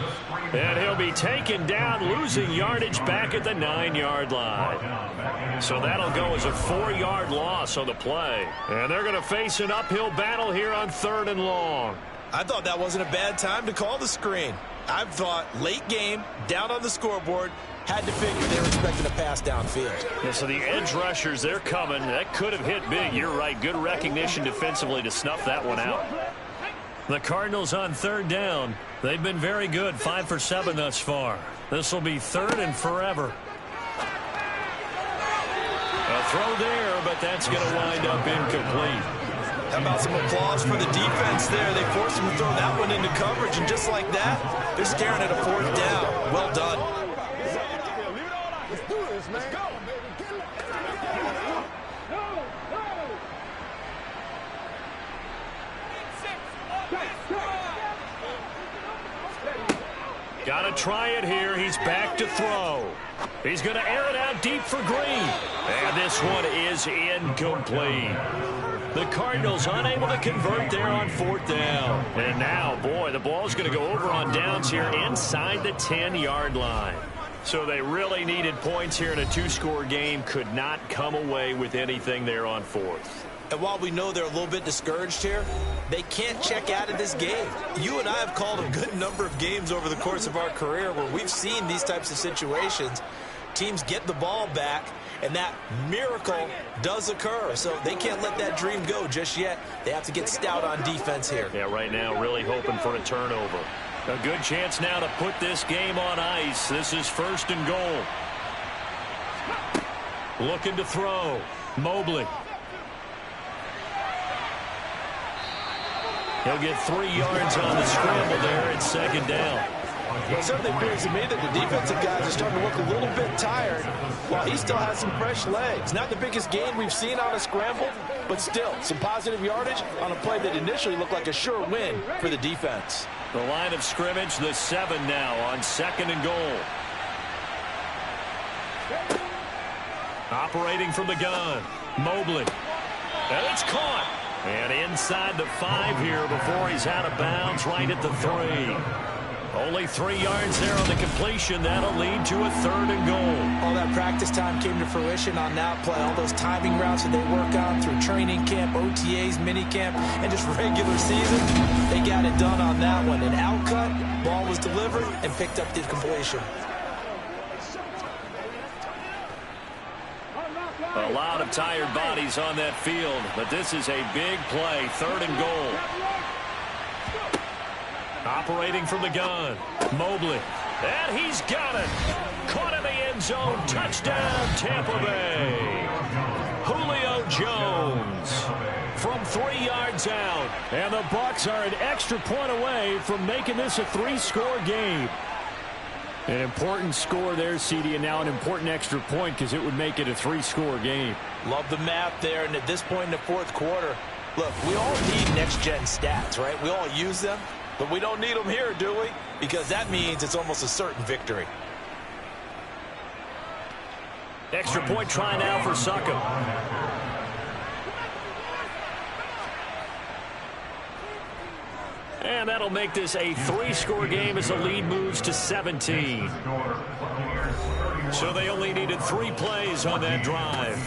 And he'll be taken down, losing yardage back at the 9-yard line. So that'll go as a 4-yard loss on the play. And they're going to face an uphill battle here on 3rd and long. I thought that wasn't a bad time to call the screen. I thought late game, down on the scoreboard, had to figure they were expecting a pass downfield. Yeah, so the edge rushers, they're coming. That could have hit big. You're right. Good recognition defensively to snuff that one out. The Cardinals on 3rd down. They've been very good. 5 for 7 thus far. This will be 3rd and forever. A throw there, but that's going to wind up incomplete. How about some applause for the defense there? They forced him to throw that one into coverage, and just like that, they're staring at a 4th down. Well done. Let's do this, man. Let's go, baby. Got to try it here. He's back to throw. He's going to air it out deep for Green. And this one is incomplete. The Cardinals unable to convert there on 4th down. And now, boy, the ball's going to go over on downs here inside the 10-yard line. So they really needed points here in a 2-score game. Could not come away with anything there on 4th. And while we know they're a little bit discouraged here, they can't check out of this game. You and I have called a good number of games over the course of our career where we've seen these types of situations. Teams get the ball back, and that miracle does occur. So they can't let that dream go just yet. They have to get stout on defense here. Yeah, right now really hoping for a turnover. A good chance now to put this game on ice. This is 1st and goal. Looking to throw. Mobley. He'll get 3 yards on the scramble there at 2nd down. Well, it certainly appears to me that the defensive guys are starting to look a little bit tired while he still has some fresh legs. Not the biggest gain we've seen on a scramble, but still some positive yardage on a play that initially looked like a sure win for the defense. The line of scrimmage, the 7 now on 2nd and goal. Operating from the gun, Mobley. And it's caught. And inside the 5 here before he's out of bounds right at the 3. Only 3 yards there on the completion. That'll lead to a 3rd and goal. All that practice time came to fruition on that play. All those timing routes that they work on through training camp, OTAs, mini camp, and just regular season, they got it done on that one. An outcut, ball was delivered, and picked up the completion. A lot of tired bodies on that field, but this is a big play. 3rd and goal. Operating from the gun, Mobley. And he's got it. Caught in the end zone. Touchdown, Tampa Bay. Julio Jones from 3 yards out. And the Bucs are an extra point away from making this a 3-score game. An important score there, CD, and now an important extra point because it would make it a 3-score game. Love the math there, and at this point in the 4th quarter, look, we all need next-gen stats, right? We all use them, but we don't need them here, do we? Because that means it's almost a certain victory. Extra point try now for Succop. And that'll make this a 3-score game as the lead moves to 17. So they only needed 3 plays on that drive.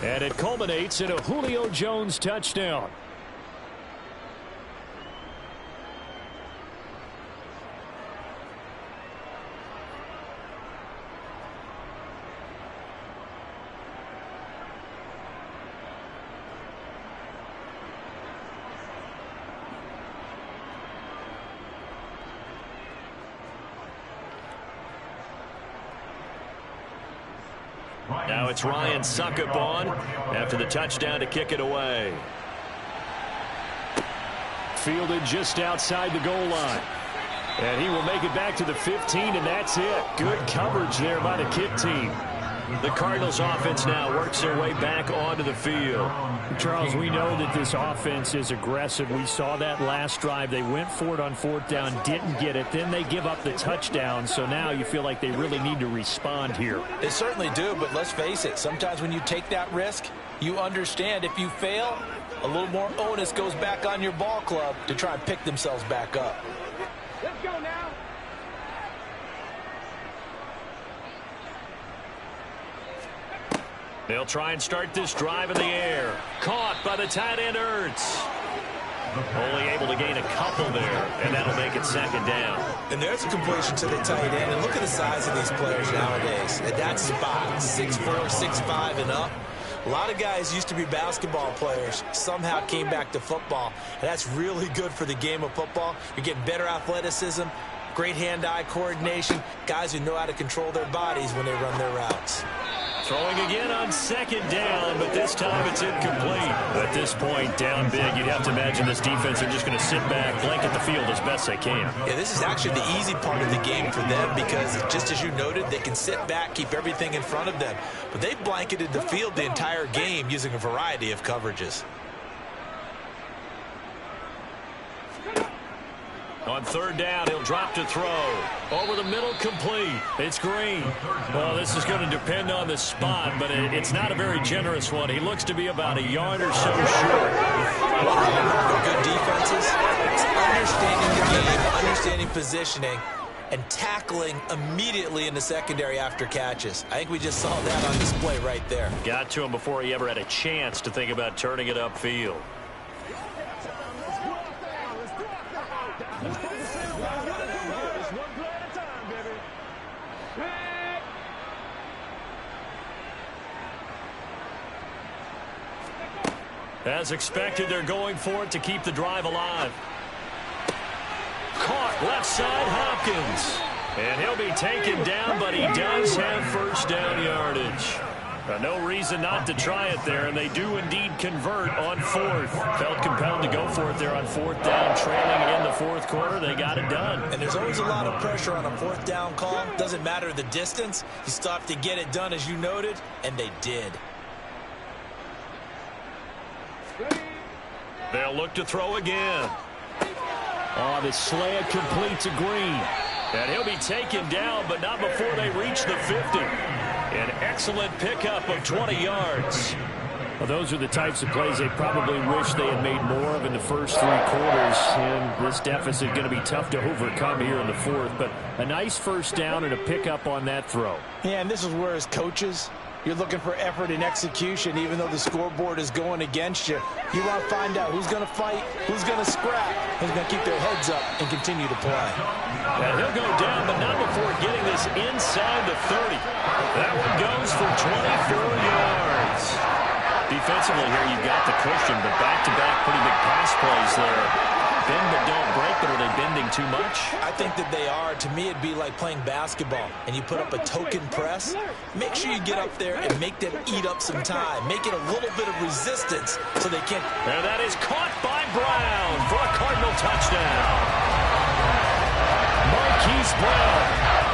And it culminates in a Julio Jones touchdown. Now it's Ryan Succop on after the touchdown to kick it away. Fielded just outside the goal line. And he will make it back to the 15, and that's it. Good coverage there by the kick team. The Cardinals offense now works their way back onto the field. Charles, we know that this offense is aggressive. We saw that last drive. They went for it on 4th down, didn't get it. Then they give up the touchdown. So now you feel like they really need to respond here. They certainly do, but let's face it. Sometimes when you take that risk, you understand if you fail, a little more onus goes back on your ball club to try and pick themselves back up. Let's go now. They'll try and start this drive in the air. Caught by the tight end, Ertz. Only able to gain a couple there, and that'll make it 2nd down. And there's a completion to the tight end. And look at the size of these players nowadays. At that spot, 6'4", 6'5", and up. A lot of guys used to be basketball players, somehow came back to football. And that's really good for the game of football. You're getting better athleticism, great hand-eye coordination, guys who know how to control their bodies when they run their routes. Throwing again on 2nd down, but this time it's incomplete. At this point, down big, you'd have to imagine this defense are just going to sit back, blanket the field as best they can. Yeah, this is actually the easy part of the game for them because, just as you noted, they can sit back, keep everything in front of them. But they've blanketed the field the entire game using a variety of coverages. On 3rd down, he'll drop to throw. Over the middle, complete. It's Green. Well, this is going to depend on the spot, but it's not a very generous one. He looks to be about a yard or so short. Good defenses. It's understanding the game, understanding positioning, and tackling immediately in the secondary after catches. I think we just saw that on display right there. Got to him before he ever had a chance to think about turning it upfield. As expected, they're going for it to keep the drive alive. Caught left side, Hopkins. And he'll be taken down, but he does have 1st down yardage. No reason not to try it there, and they do indeed convert on 4th. Felt compelled to go for it there on 4th down, trailing in the 4th quarter. They got it done. And there's always a lot of pressure on a 4th down call. Doesn't matter the distance. You still have to get it done, as you noted, and they did. They'll look to throw again. Oh, the slant completes a Green. And he'll be taken down, but not before they reach the 50. An excellent pickup of 20 yards. Well, those are the types of plays they probably wish they had made more of in the first 3 quarters. And this deficit going to be tough to overcome here in the 4th. But a nice first down and a pickup on that throw. Yeah, and this is where as coaches, you're looking for effort and execution, even though the scoreboard is going against you. You want to find out who's going to fight, who's going to scrap, who's going to keep their heads up and continue to play. And he'll go down, but not before getting this inside the 30. That one goes for 24 yards. Defensively here, you've got the cushion, but back-to-back pretty big pass plays there. Bend but don't break, but are they bending too much? I think that they are. To me, it'd be like playing basketball, and you put up a token press. Make sure you get up there and make them eat up some time. Make it a little bit of resistance so they can't. And that is caught by Brown for a Cardinal touchdown. Marquise Brown,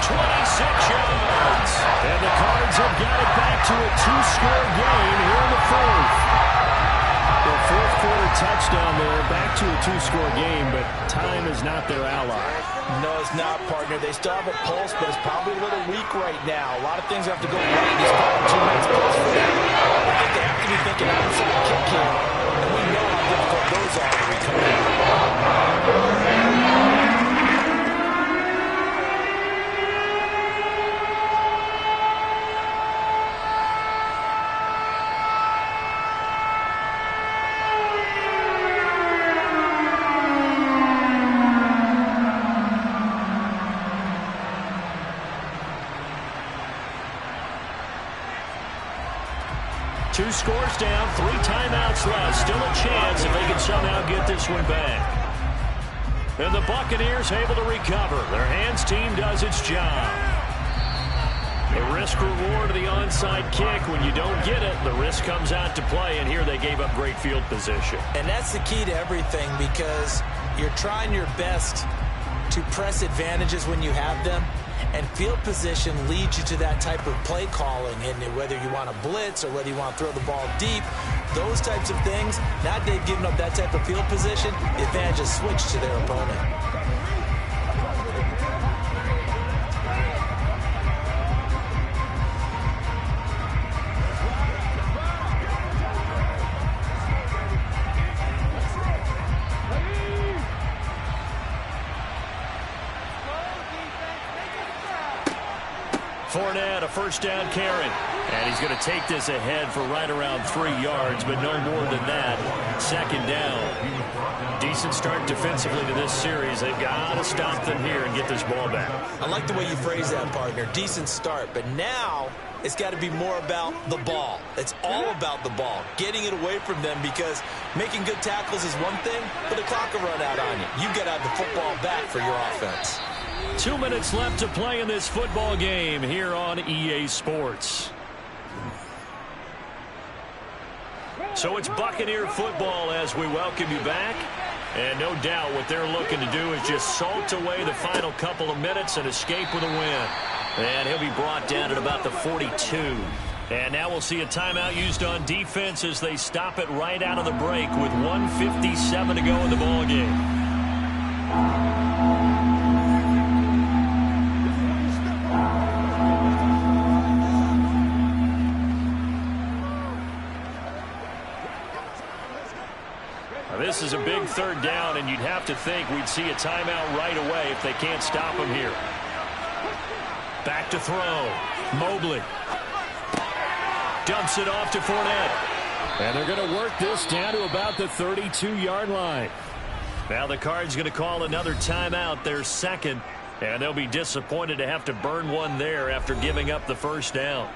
26 yards. And the Cards have got it back to a 2-score game here in the 4th. The 4th quarter touchdown there, back to a 2-score game, but time is not their ally. No, it's not, partner. They still have a pulse, but it's probably a little weak right now. A lot of things have to go right in these final 2 minutes plus for them. I think they have to be thinking outside kick here, and we know how difficult those are to recover. Two scores down, 3 timeouts left. Still a chance if they can somehow get this one back. And the Buccaneers able to recover. Their hands team does its job. The risk reward of the onside kick. When you don't get it, the risk comes out to play, and here they gave up great field position. And that's the key to everything, because you're trying your best to press advantages when you have them. And field position leads you to that type of play calling. And whether you want to blitz or whether you want to throw the ball deep, those types of things, now they've given up that type of field position, the advantage is switched to their opponent. Fournette, a first down carry. And he's going to take this ahead for right around 3 yards, but no more than that. 2nd down. Decent start defensively to this series. They've got to stop them here and get this ball back. I like the way you phrase that, partner. Decent start, but now it's got to be more about the ball. It's all about the ball, getting it away from them, because making good tackles is one thing, but the clock will run out on you. You've got to have the football back for your offense. 2 minutes left to play in this football game here on EA Sports. So it's Buccaneer football as we welcome you back. And no doubt what they're looking to do is just salt away the final couple of minutes and escape with a win. And he'll be brought down at about the 42. And now we'll see a timeout used on defense as they stop it right out of the break with 1:57 to go in the ball game. This is a big 3rd down, and you'd have to think we'd see a timeout right away if they can't stop him here. Back to throw. Mobley dumps it off to Fournette. And they're going to work this down to about the 32-yard line. Now the Cards going to call another timeout, their 2nd, and they'll be disappointed to have to burn one there after giving up the first down.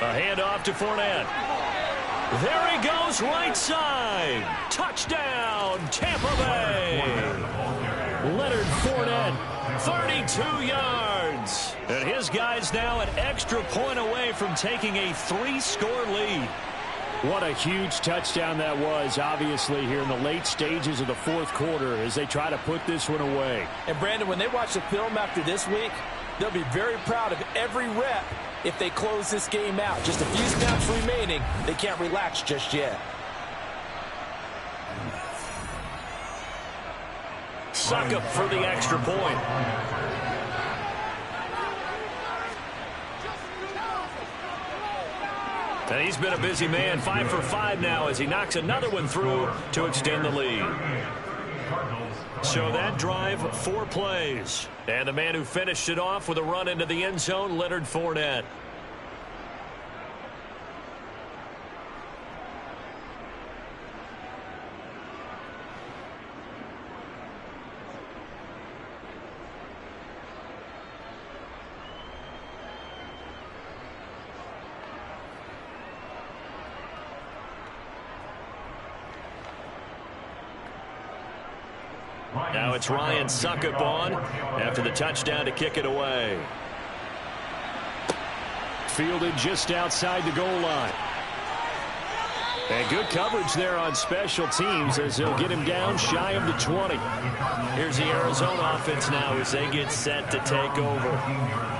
A handoff to Fournette. There he goes, right side. Touchdown, Tampa Bay. Leonard Fournette, 32 yards. And his guys now an extra point away from taking a 3-score lead. What a huge touchdown that was, obviously, here in the late stages of the 4th quarter as they try to put this one away. And, Brandon, when they watch the film after this week, they'll be very proud of every rep if they close this game out. Just a few snaps remaining. They can't relax just yet. Succop for the extra point. And he's been a busy man, 5 for 5 now as he knocks another one through to extend the lead. So that drive, 4 plays. And the man who finished it off with a run into the end zone, Leonard Fournette. Now it's Ryan Succop on after the touchdown to kick it away. Fielded just outside the goal line. And good coverage there on special teams as they'll get him down shy of the 20. Here's the Arizona offense now as they get set to take over.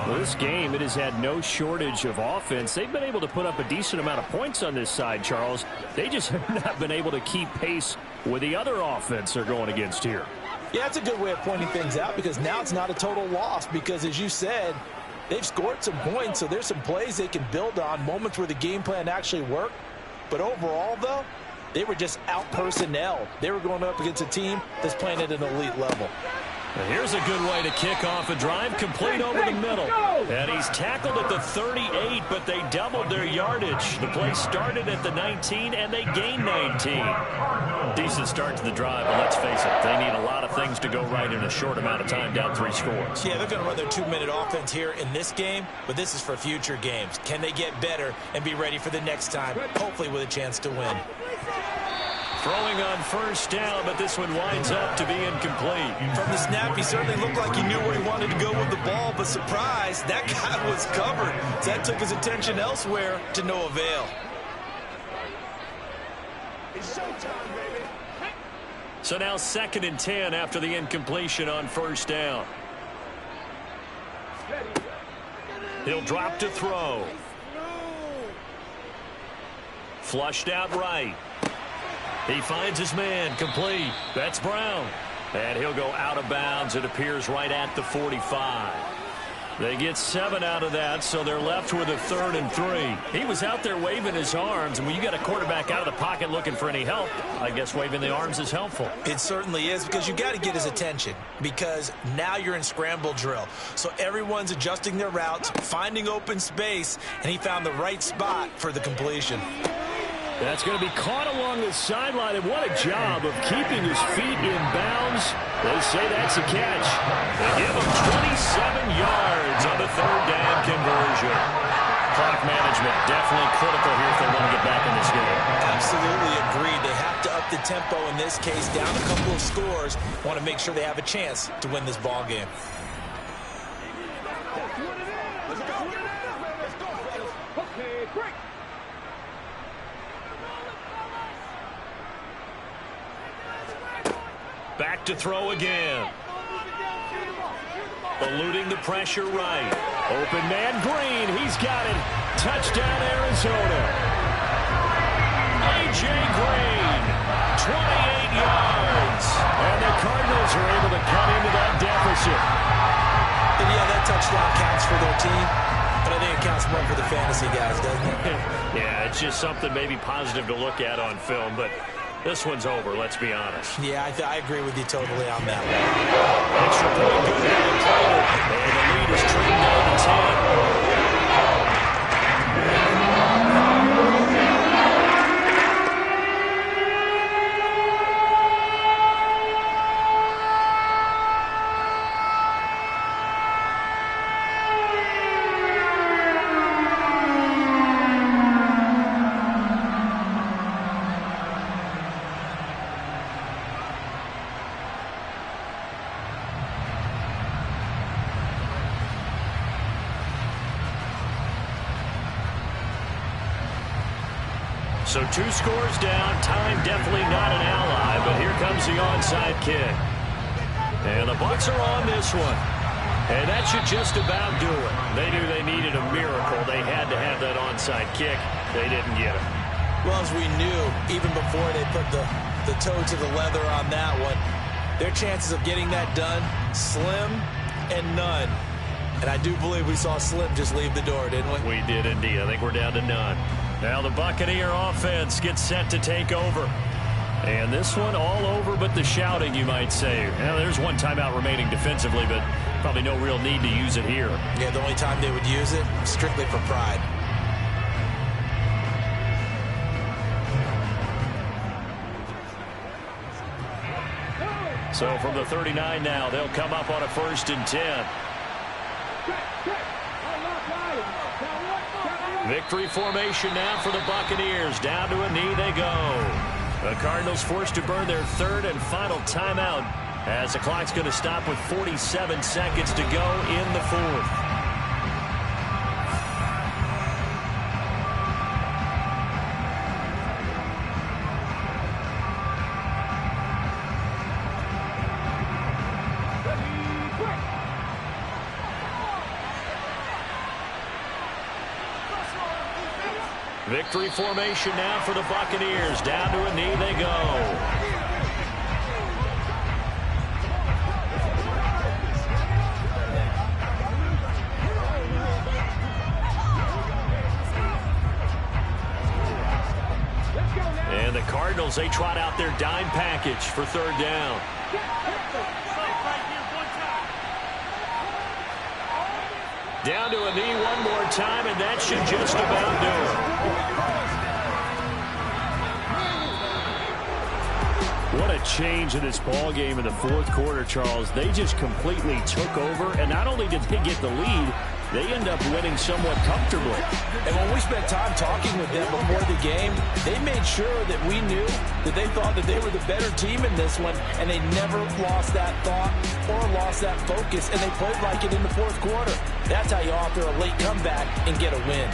Well, this game, it has had no shortage of offense. They've been able to put up a decent amount of points on this side, Charles. They just have not been able to keep pace with the other offense they're going against here. Yeah, that's a good way of pointing things out because now it's not a total loss because, as you said, they've scored some points, so there's some plays they can build on, moments where the game plan actually worked. But overall, though, they were just out-personnelled. They were going up against a team that's playing at an elite level. Now here's a good way to kick off a drive, complete over the middle. And he's tackled at the 38, but they doubled their yardage. The play started at the 19, and they gained 19. Decent start to the drive, but let's face it, they need a lot of things to go right in a short amount of time, down 3 scores. Yeah, they're going to run their 2-minute offense here in this game, but this is for future games. Can they get better and be ready for the next time, hopefully with a chance to win? Throwing on first down, but this one winds up to be incomplete. From the snap, he certainly looked like he knew where he wanted to go with the ball, but surprise, that guy was covered. So that took his attention elsewhere to no avail. It's showtime, baby. So now 2nd and 10 after the incompletion on first down. He'll drop to throw. Flushed out right. He finds his man, complete. That's Brown. And he'll go out of bounds, it appears, right at the 45. They get 7 out of that, so they're left with a 3rd and 3. He was out there waving his arms, and when you got a quarterback out of the pocket looking for any help, I guess waving the arms is helpful. It certainly is, because you got to get his attention, because now you're in scramble drill. So everyone's adjusting their routes, finding open space, and he found the right spot for the completion. That's going to be caught along the sideline, and what a job of keeping his feet in bounds. They say that's a catch. They give him 27 yards on the 3rd down conversion. Clock management definitely critical here if they want to get back in this game. Absolutely agreed. They have to up the tempo in this case, down a couple of scores. Want to make sure they have a chance to win this ball game. Let's go. Let's go, fellas. Okay, break. Back to throw again. Eluding the pressure right. Open man Green. He's got it. Touchdown Arizona. A.J. Green. 28 yards. And the Cardinals are able to cut into that deficit. And yeah, that touchdown counts for their team. But I think it counts more for the fantasy guys, doesn't it? Yeah, it's just something maybe positive to look at on film. But this one's over, let's be honest. Yeah, I agree with you totally on that one. Extra point good and the lead is trimmed down to 10. So 2 scores down. Time definitely not an ally, but here comes the onside kick. And the Bucs are on this one. And that should just about do it. They knew they needed a miracle. They had to have that onside kick. They didn't get it. Well, as we knew, even before they put the toe to the leather on that one, their chances of getting that done, slim and none. And I do believe we saw Slim just leave the door, didn't we? We did indeed. I think we're down to none. Now the Buccaneer offense gets set to take over. And this one all over but the shouting, you might say. Now, there's one timeout remaining defensively, but probably no real need to use it here. Yeah, the only time they would use it, strictly for pride. So from the 39 now, they'll come up on a 1st and 10. Victory formation now for the Buccaneers. Down to a knee they go. The Cardinals forced to burn their 3rd and final timeout as the clock's going to stop with 47 seconds to go in the 4th. Victory formation now for the Buccaneers. Down to a knee they go. And the Cardinals, they trot out their dime package for 3rd down. Down to a knee one more time, and that should just about do it. What a change in this ball game in the 4th quarter, Charles. They just completely took over, and not only did they get the lead, they end up winning somewhat comfortably. And when we spent time talking with them before the game, they made sure that we knew that they thought that they were the better team in this one, and they never lost that thought or lost that focus, and they played like it in the 4th quarter. That's how you author a late comeback and get a win.